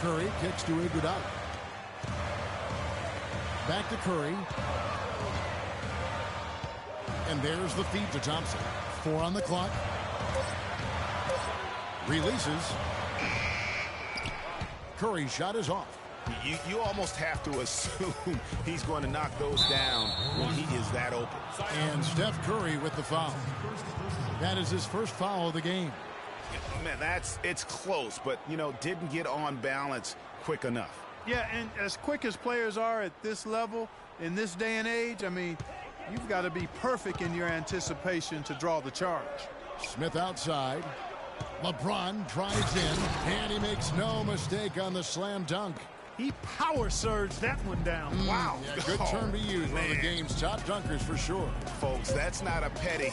Curry kicks to Iguodala. Back to Curry. And there's the feed to Thompson. 4 on the clock. Releases. Curry's shot is off. You almost have to assume he's going to knock those down when he is that open. And Steph Curry with the foul. That is his first foul of the game. Man, it's close, but, didn't get on balance quick enough. Yeah, and as quick as players are at this level, in this day and age, I mean, you've got to be perfect in your anticipation to draw the charge. Smith outside. LeBron drives in, and he makes no mistake on the slam dunk. He power surged that one down. Wow. Yeah, good term to use. One of the game's top dunkers for sure. Folks, that's not a petty,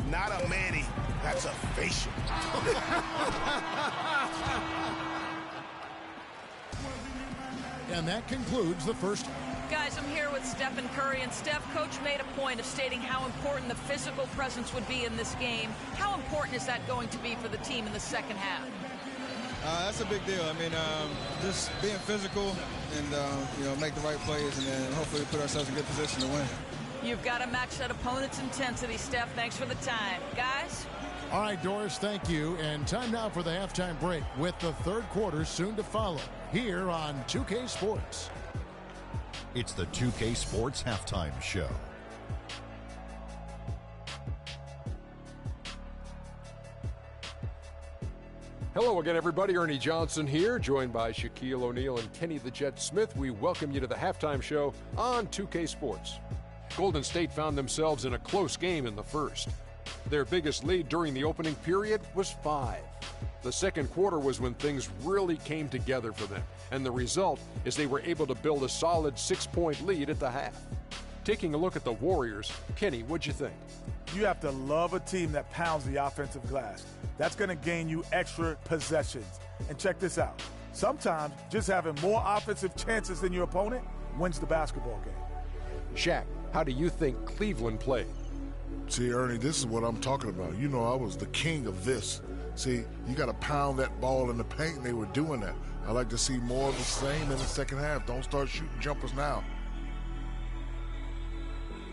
not a Manny. That's a facial. And that concludes the first. Guys, I'm here with Stephen Curry, and Steph, Coach made a point of stating how important the physical presence would be in this game. How important is that going to be for the team in the second half? That's a big deal. I mean, just being physical and, make the right plays and then hopefully put ourselves in good position to win. You've got to match that opponent's intensity, Steph. Thanks for the time. Guys? All right, Doris, thank you. And time now for the halftime break with the third quarter soon to follow here on 2K Sports. It's the 2K Sports Halftime Show. Hello again, everybody. Ernie Johnson here, joined by Shaquille O'Neal and Kenny the Jet Smith. We welcome you to the halftime show on 2K Sports. Golden State found themselves in a close game in the first. Their biggest lead during the opening period was 5. The second quarter was when things really came together for them, and the result is they were able to build a solid 6-point lead at the half. Taking a look at the Warriors, Kenny, what'd you think? You have to love a team that pounds the offensive glass. That's going to gain you extra possessions. And check this out. Sometimes just having more offensive chances than your opponent wins the basketball game. Shaq, how do you think Cleveland played? See, Ernie, this is what I'm talking about. I was the king of this. See, you got to pound that ball in the paint, and they were doing that. I like to see more of the same in the second half. Don't start shooting jumpers now.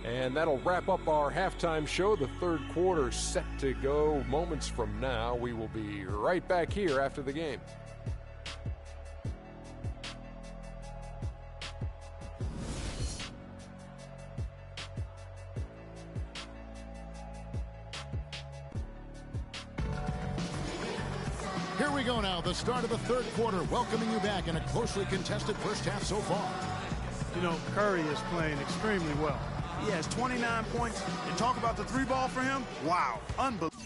And that'll wrap up our halftime show. The third quarter set to go moments from now. We will be right back here after the game. Here we go now, the start of the third quarter, welcoming you back in a closely contested first half so far. You know, Curry is playing extremely well. He has 29 points, and talk about the three ball for him. Wow, unbelievable.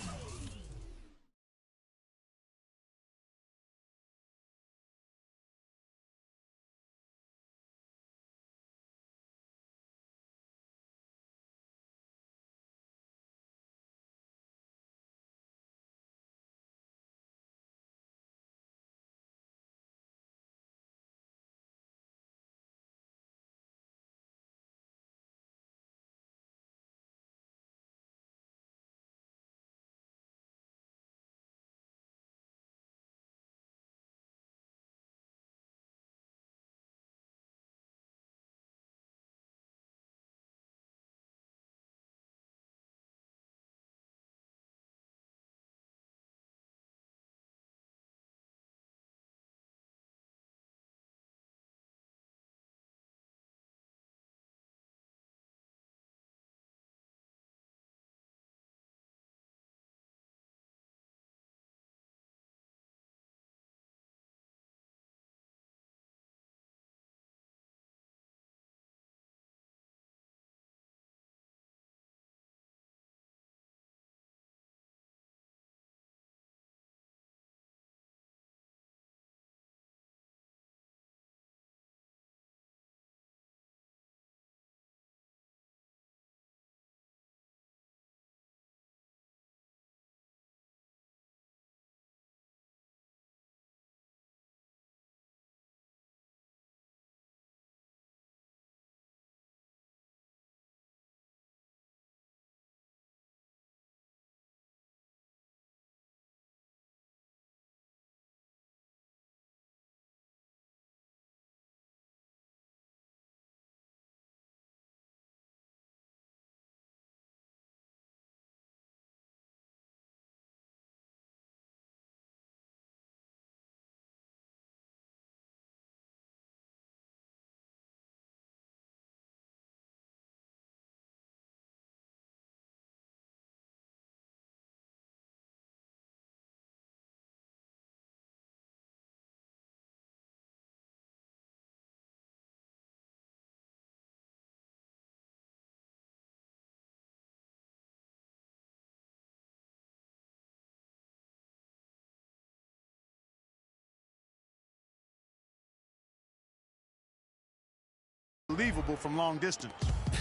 Unbelievable from long distance.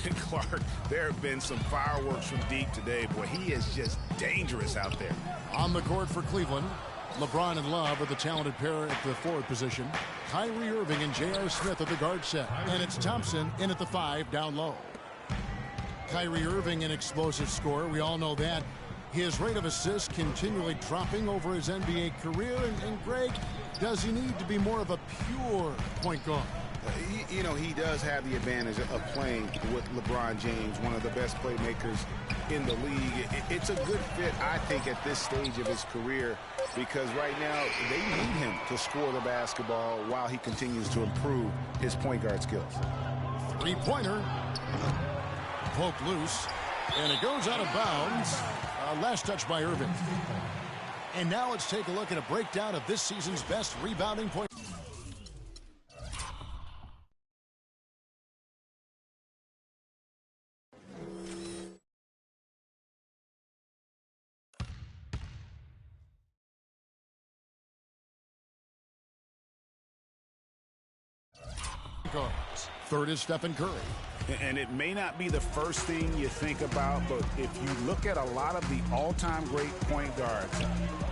Clark, there have been some fireworks from deep today. Boy, he is just dangerous out there. On the court for Cleveland, LeBron and Love are the talented pair at the forward position. Kyrie Irving and J.R. Smith at the guard set. And it's Thompson in at the 5 down low. Kyrie Irving, an explosive scorer. We all know that. His rate of assists continually dropping over his NBA career. And Greg, does he need to be more of a pure point guard? You know, he does have the advantage of playing with LeBron James, one of the best playmakers in the league. It's a good fit, I think, at this stage of his career, because right now they need him to score the basketball while he continues to improve his point guard skills. Three-pointer. Poked loose. And it goes out of bounds. Last touch by Irving. And now let's take a look at a breakdown of this season's best rebounding point. Third is Stephen Curry. And it may not be the first thing you think about, but if you look at a lot of the all-time great point guards,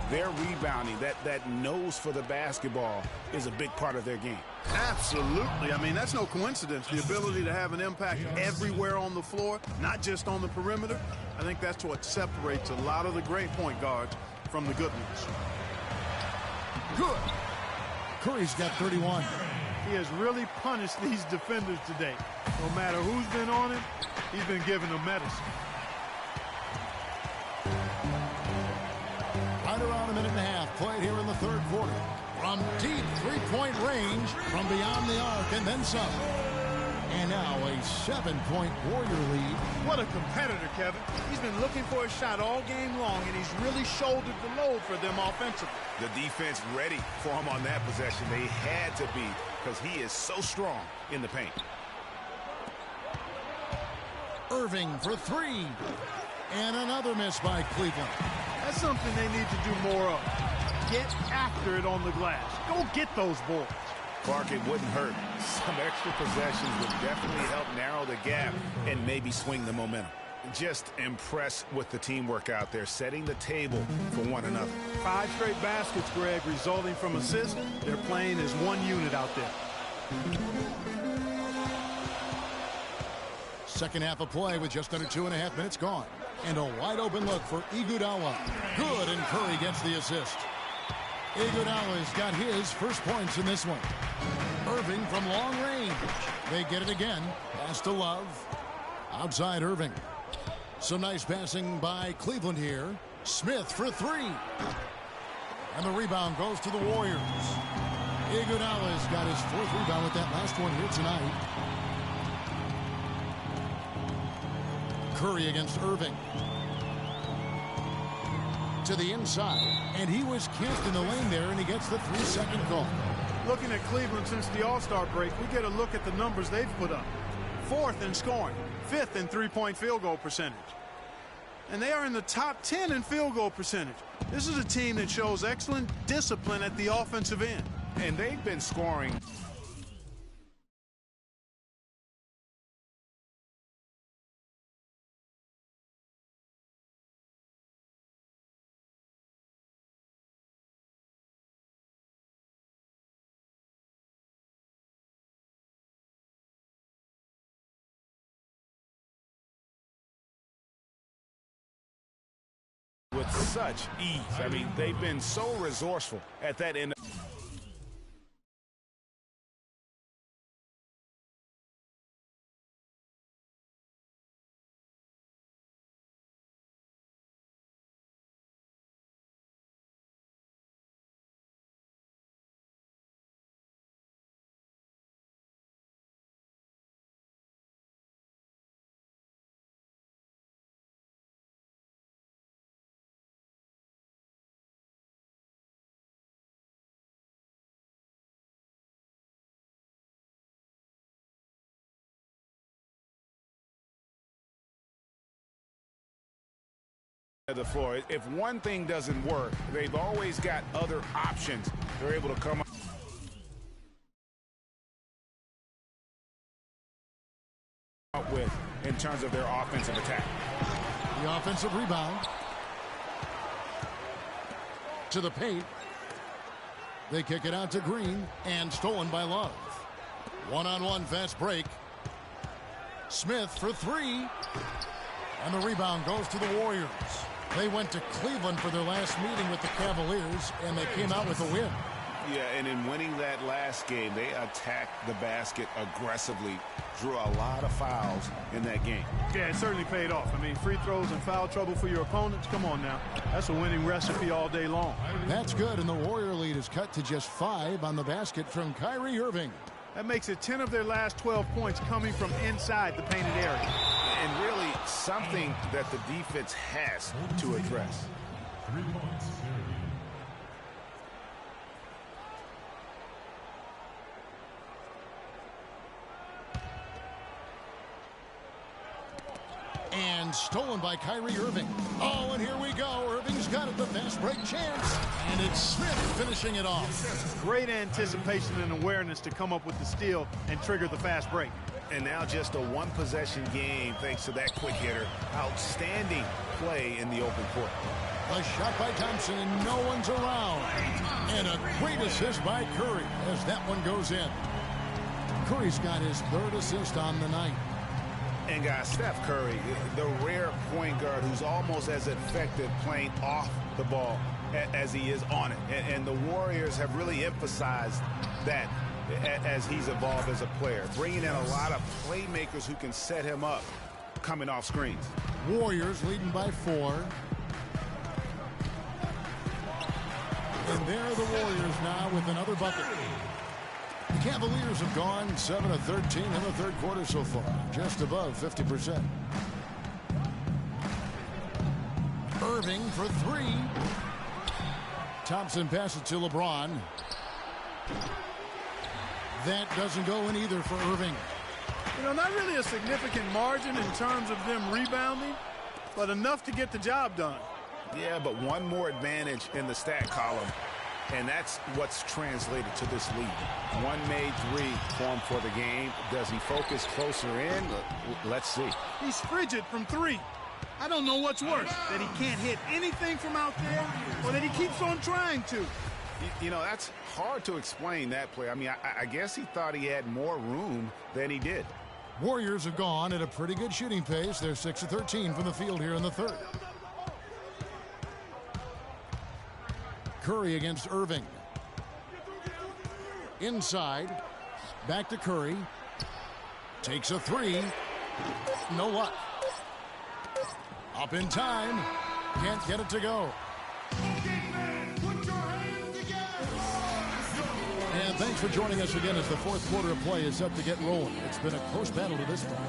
their rebounding, that nose for the basketball is a big part of their game. Absolutely. I mean, that's no coincidence. The ability to have an impact everywhere on the floor, not just on the perimeter. I think that's what separates a lot of the great point guards from the good ones. Good. Curry's got 31. He has really punished these defenders today. No matter who's been on him, he's been giving them medicine. Right around a minute and a half played here in the third quarter. From deep three-point range, from beyond the arc, and then some. And now a 7-point Warrior lead. What a competitor, Kevin. He's been looking for a shot all game long, and he's really shouldered the load for them offensively. The defense ready for him on that possession. They had to be, because he is so strong in the paint. Irving for three. And another miss by Cleveland. That's something they need to do more of. Get after it on the glass. Go get those boards. Clark, it wouldn't hurt. Some extra possessions would definitely help narrow the gap and maybe swing the momentum. Just impressed with the teamwork out there, setting the table for one another. 5 straight baskets, Greg, resulting from assists. They're playing as one unit out there. Second half of play with just under 2.5 minutes gone. And a wide open look for Iguodala. Good, and Curry gets the assist. Iguodala's got his first points in this one. Irving from long range. They get it again. Pass to Love. Outside Irving. Some nice passing by Cleveland here. Smith for three. And the rebound goes to the Warriors. Iguodala's got his 4th rebound with that last one here tonight. Curry against Irving. To the inside, and he was camped in the lane there, and he gets the 3-second call. Looking at Cleveland since the All-Star break, we get a look at the numbers they've put up. 4th in scoring, 5th in three-point field goal percentage. And they are in the top 10 in field goal percentage. This is a team that shows excellent discipline at the offensive end. And they've been scoring. With such ease. I mean, they've been so resourceful at that end. The floor. If one thing doesn't work, they've always got other options they're able to come up with in terms of their offensive attack. The offensive rebound to the paint. They kick it out to Green, and stolen by Love. One-on-one fast break. Smith for three, and the rebound goes to the Warriors. They went to Cleveland for their last meeting with the Cavaliers, and they came out with a win. Yeah, and in winning that last game, they attacked the basket aggressively, drew a lot of fouls in that game. Yeah, it certainly paid off. I mean, free throws and foul trouble for your opponents. Come on now. That's a winning recipe all day long. That's good, and the Warrior lead is cut to just 5 on the basket from Kyrie Irving. That makes it 10 of their last 12 points coming from inside the painted area. And really something that the defense has to address. 3 points. And stolen by Kyrie Irving. Oh, and here we go. Irving's got it, the fast break chance. And it's Smith finishing it off. Great anticipation and awareness to come up with the steal and trigger the fast break. And now just a one-possession game thanks to that quick hitter. Outstanding play in the open court. A shot by Thompson, and no one's around. And a great assist by Curry as that one goes in. Curry's got his 3rd assist on the night. And guys, Steph Curry, the rare point guard who's almost as effective playing off the ball as he is on it. And the Warriors have really emphasized that as he's evolved as a player, bringing in a lot of playmakers who can set him up coming off screens. Warriors leading by 4. And there are the Warriors now with another bucket. The Cavaliers have gone 7 of 13 in the third quarter so far, just above 50%. Irving for 3. Thompson passes to LeBron. That doesn't go in either for Irving. You know, not really a significant margin in terms of them rebounding, but enough to get the job done. Yeah, but one more advantage in the stat column, and that's what's translated to this lead. One made 3 for him for the game. Does he focus closer in? Let's see. He's frigid from 3. I don't know what's worse, that he can't hit anything from out there or that he keeps on trying to. You know, that's hard to explain, that play. I mean, I guess he thought he had more room than he did. Warriors have gone at a pretty good shooting pace. They're 6 of 13 from the field here in the third. Curry against Irving. Inside. Back to Curry. Takes a 3. No luck. Up in time. Can't get it to go. And thanks for joining us again as the fourth quarter of play is set to get rolling. It's been a close battle to this point.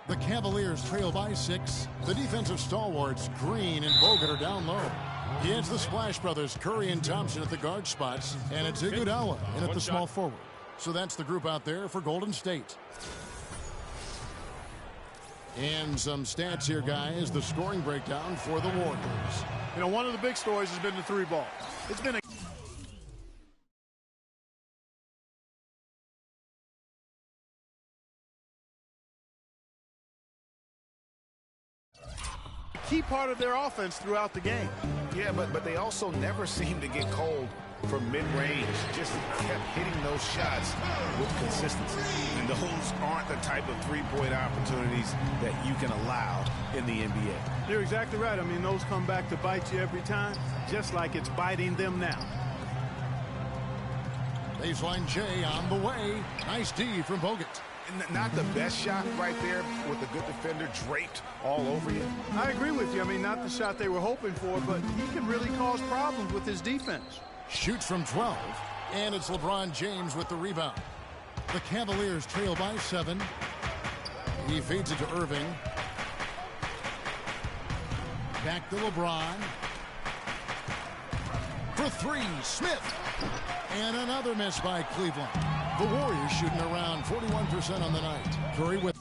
The Cavaliers trail by 6. The defensive stalwarts, Green and Bogut, are down low. It's the Splash Brothers, Curry and Thompson at the guard spots, and it's Iguodala in at the small forward. So that's the group out there for Golden State. And some stats here, guys. The scoring breakdown for the Warriors. You know, one of the big stories has been the 3 ball. It's been a key part of their offense throughout the game. Yeah, but they also never seem to get cold from mid-range. Just kept hitting those shots with consistency. And those aren't the type of three-point opportunities that you can allow in the NBA. You're exactly right. I mean, those come back to bite you every time, just like it's biting them now. Baseline J on the way. Nice D from Bogut. Not the best shot right there with a good defender draped all over you. I agree with you. I mean, not the shot they were hoping for, but he can really cause problems with his defense. Shoots from 12, and it's LeBron James with the rebound. The Cavaliers trail by 7. He feeds it to Irving. Back to LeBron. For 3, Smith. And another miss by Cleveland. The Warriors shooting around 41% on the night. Curry with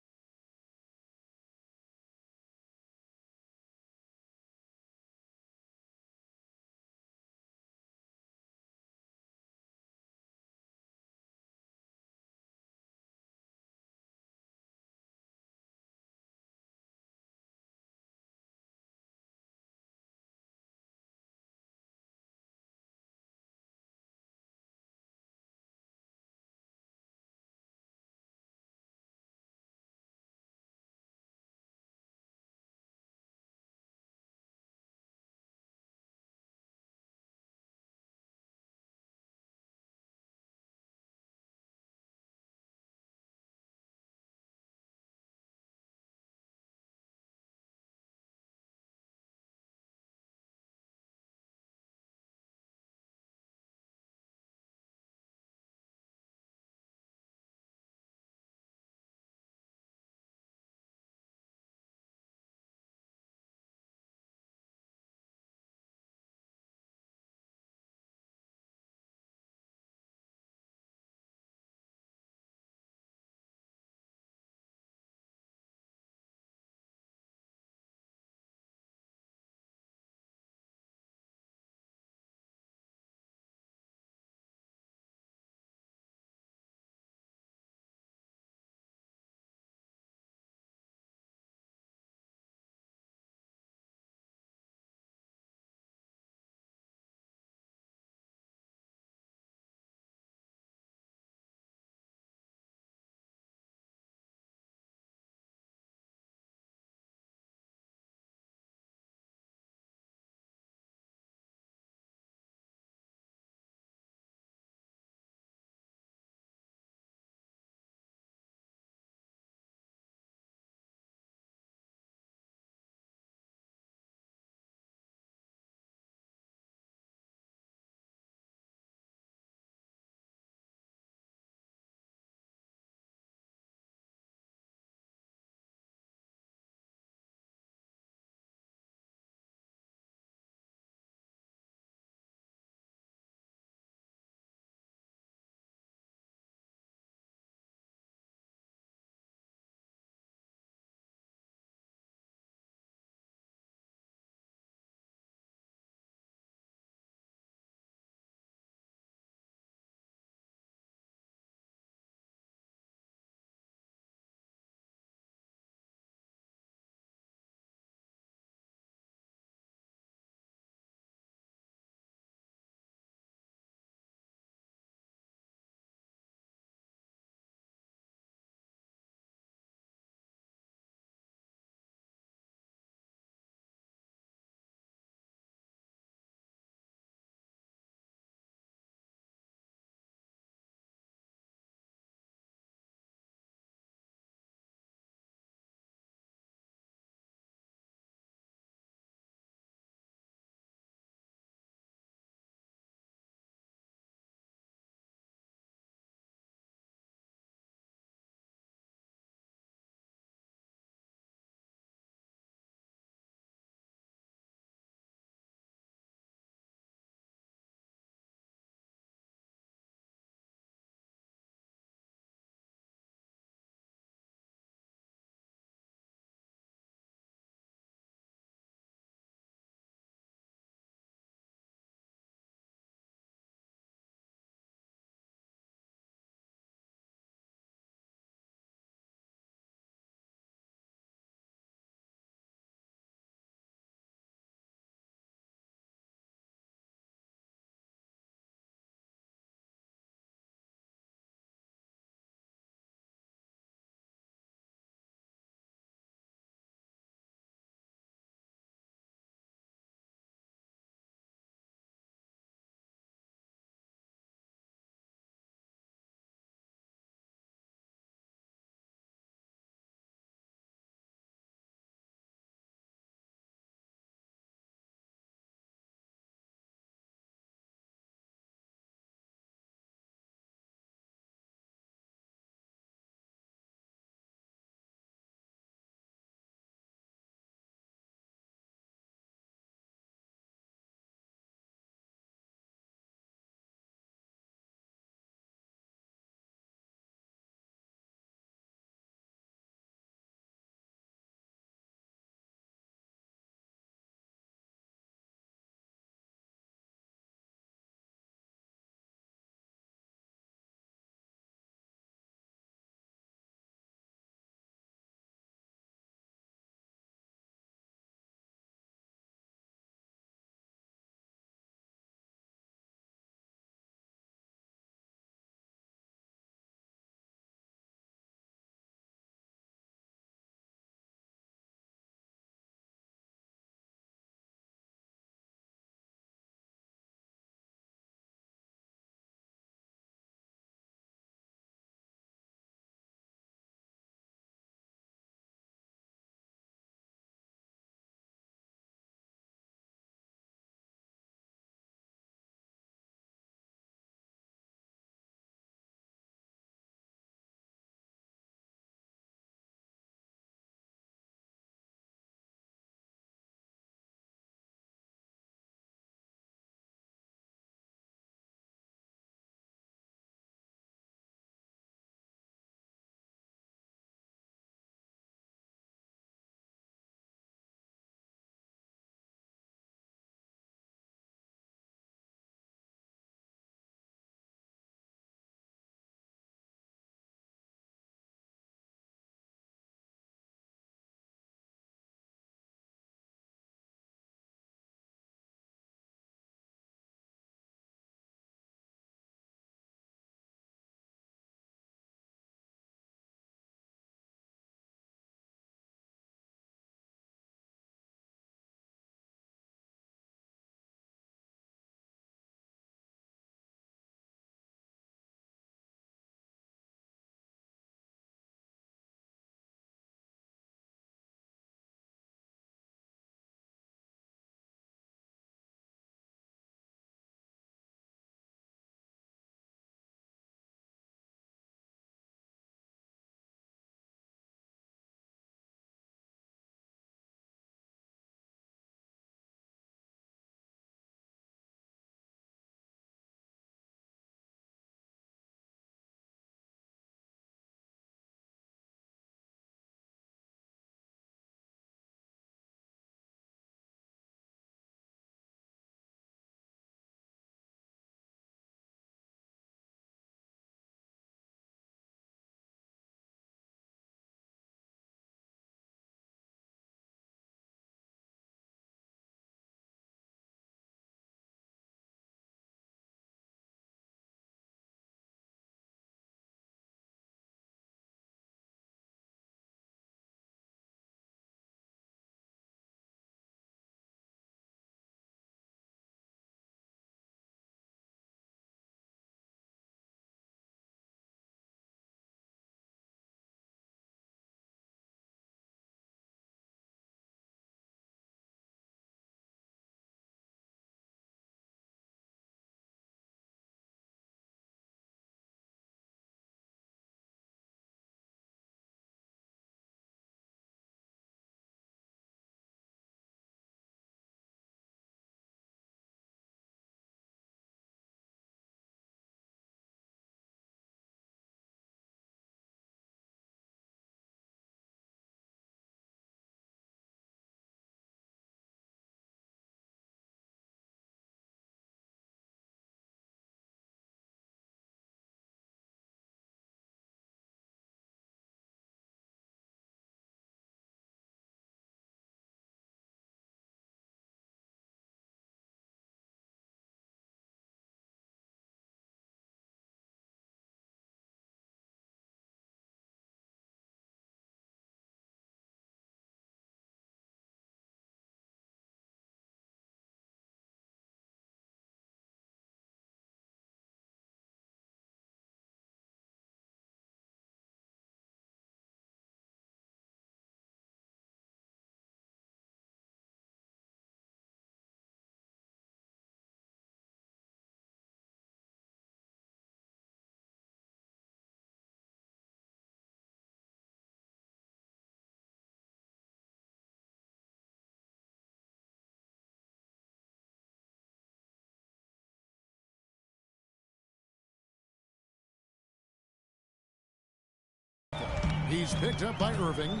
He's picked up by Irving.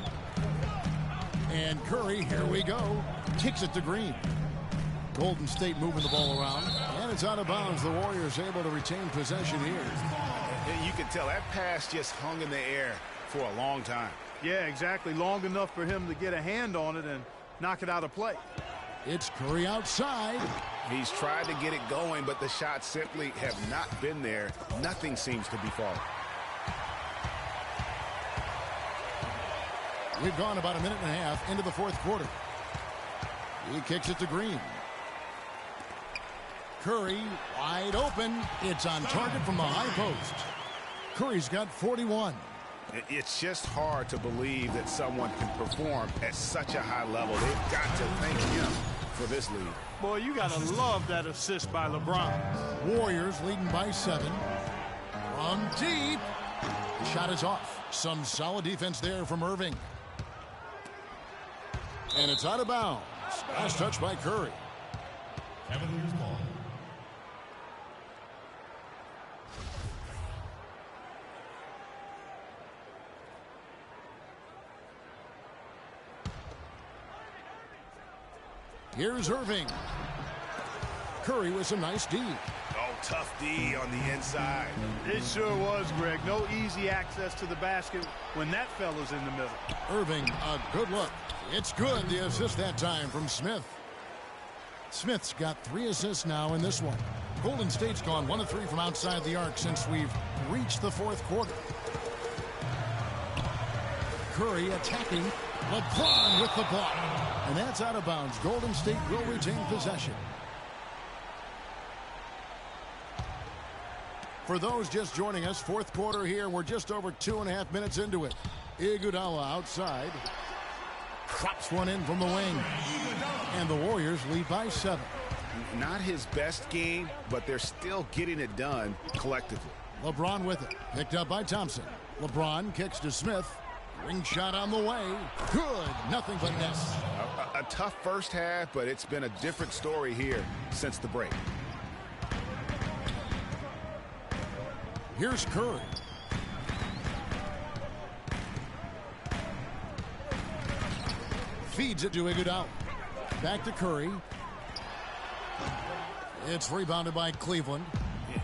And Curry, here we go, kicks it to Green. Golden State moving the ball around, and it's out of bounds. The Warriors able to retain possession here. You can tell that pass just hung in the air for a long time. Yeah, exactly. Long enough for him to get a hand on it and knock it out of play. It's Curry outside. He's tried to get it going, but the shots simply have not been there. Nothing seems to be falling. We've gone about a minute and a half into the fourth quarter. He kicks it to Green. Curry wide open. It's on target from the high post. Curry's got 41. It's just hard to believe that someone can perform at such a high level. They've got to thank him for this lead. Boy, you got to love that assist by LeBron. Warriors leading by 7. From deep. The shot is off. Some solid defense there from Irving. And it's out of bounds. Last touch by Curry. Cavaliers ball. Here's Irving. Curry with some nice D. Oh, tough D on the inside. It sure was, Greg. No easy access to the basket when that fella's in the middle. Irving, a good look. It's good. The assist that time from Smith. Smith's got 3 assists now in this one. Golden State's gone 1 of 3 from outside the arc since we've reached the fourth quarter. Curry attacking. LeBron with the block. And that's out of bounds. Golden State will retain possession. For those just joining us, fourth quarter here. We're just over 2.5 minutes into it. Iguodala outside. Drops one in from the wing. And the Warriors lead by 7. Not his best game, but they're still getting it done collectively. LeBron with it. Picked up by Thompson. LeBron kicks to Smith. Ring shot on the way. Good. Nothing but nets. A tough first half, but it's been a different story here since the break. Here's Curry. Feeds it to Iguodala. Back to Curry. It's rebounded by Cleveland.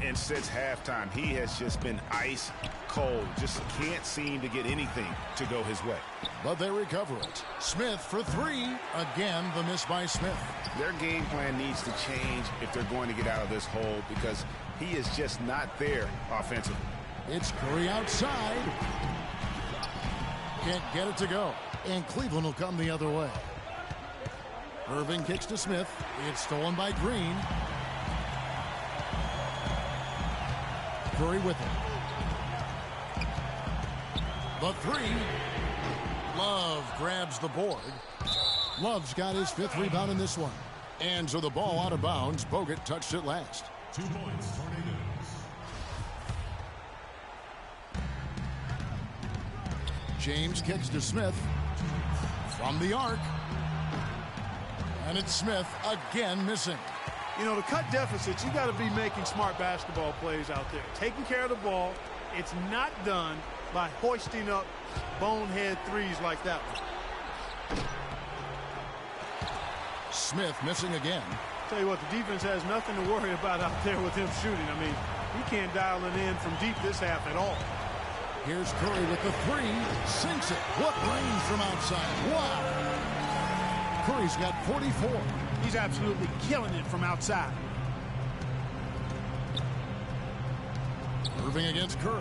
And since halftime, he has just been ice cold. Just can't seem to get anything to go his way. But they recover it. Smith for 3. Again, the miss by Smith. Their game plan needs to change if they're going to get out of this hole because he is just not there offensively. It's Curry outside. Can't get it to go. And Cleveland will come the other way. Irving kicks to Smith. It's stolen by Green. Curry with it. The 3. Love grabs the board. Love's got his 5th rebound in this one. And so the ball out of bounds. Bogut touched it last. 2 points, Tornadoes. James kicks to Smith. From the arc. And it's Smith again missing. You know, to cut deficits, you got to be making smart basketball plays out there. Taking care of the ball. It's not done by hoisting up bonehead threes like that one. Smith missing again. Tell you what, the defense has nothing to worry about out there with him shooting. I mean, he can't dial it in from deep this half at all. Here's Curry with the 3. Sinks it. What range from outside. Wow. Curry's got 44. He's absolutely killing it from outside. Irving against Curry.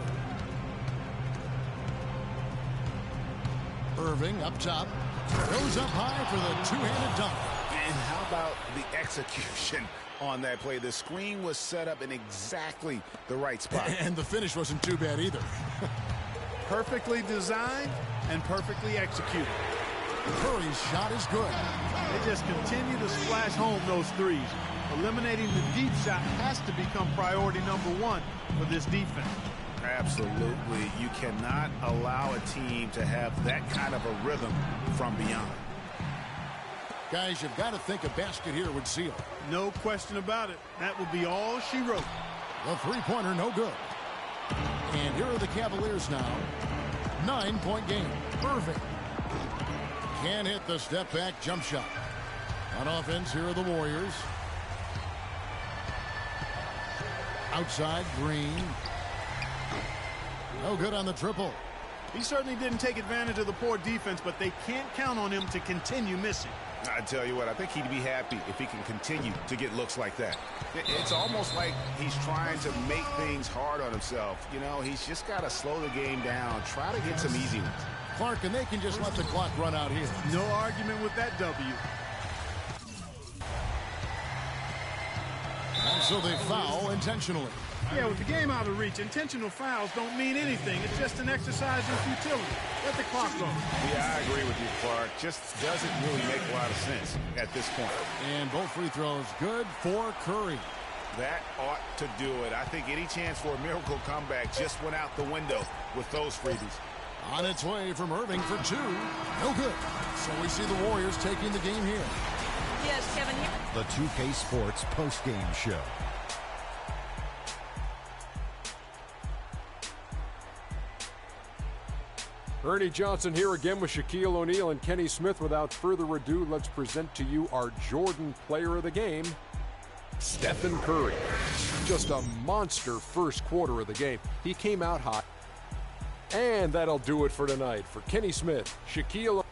Irving up top. Goes up high for the 2-handed dunk. And how about the execution on that play? The screen was set up in exactly the right spot. And the finish wasn't too bad either. Perfectly designed and perfectly executed. Curry's shot is good. They just continue to splash home those threes. Eliminating the deep shot has to become priority number 1 for this defense. Absolutely. You cannot allow a team to have that kind of a rhythm from beyond. Guys, you've got to think a basket here would seal. No question about it. That would be all she wrote. The 3-pointer no good. And here are the Cavaliers now. 9-point game. Irving can't hit the step-back jump shot. On offense, here are the Warriors. Outside, Green. No good on the triple. He certainly didn't take advantage of the poor defense, but they can't count on him to continue missing. I tell you what, I think he'd be happy if he can continue to get looks like that. It's almost like he's trying to make things hard on himself. You know, he's just got to slow the game down, try to get some easy ones. Clark, and they can just let the clock run out here. No argument with that W. And so they foul intentionally. Yeah, with the game out of reach, intentional fouls don't mean anything. It's just an exercise in futility. Let the clock go. Yeah, I agree with you, Clark. Just doesn't really make a lot of sense at this point. And both free throws good for Curry. That ought to do it. I think any chance for a miracle comeback just went out the window with those freebies. On its way from Irving for two. No good. So we see the Warriors taking the game here. Yes, Kevin. The 2K Sports postgame show. Ernie Johnson here again with Shaquille O'Neal and Kenny Smith. Without further ado, let's present to you our Jordan player of the game, Stephen Curry. Just a monster first quarter of the game. He came out hot. And that'll do it for tonight. For Kenny Smith, Shaquille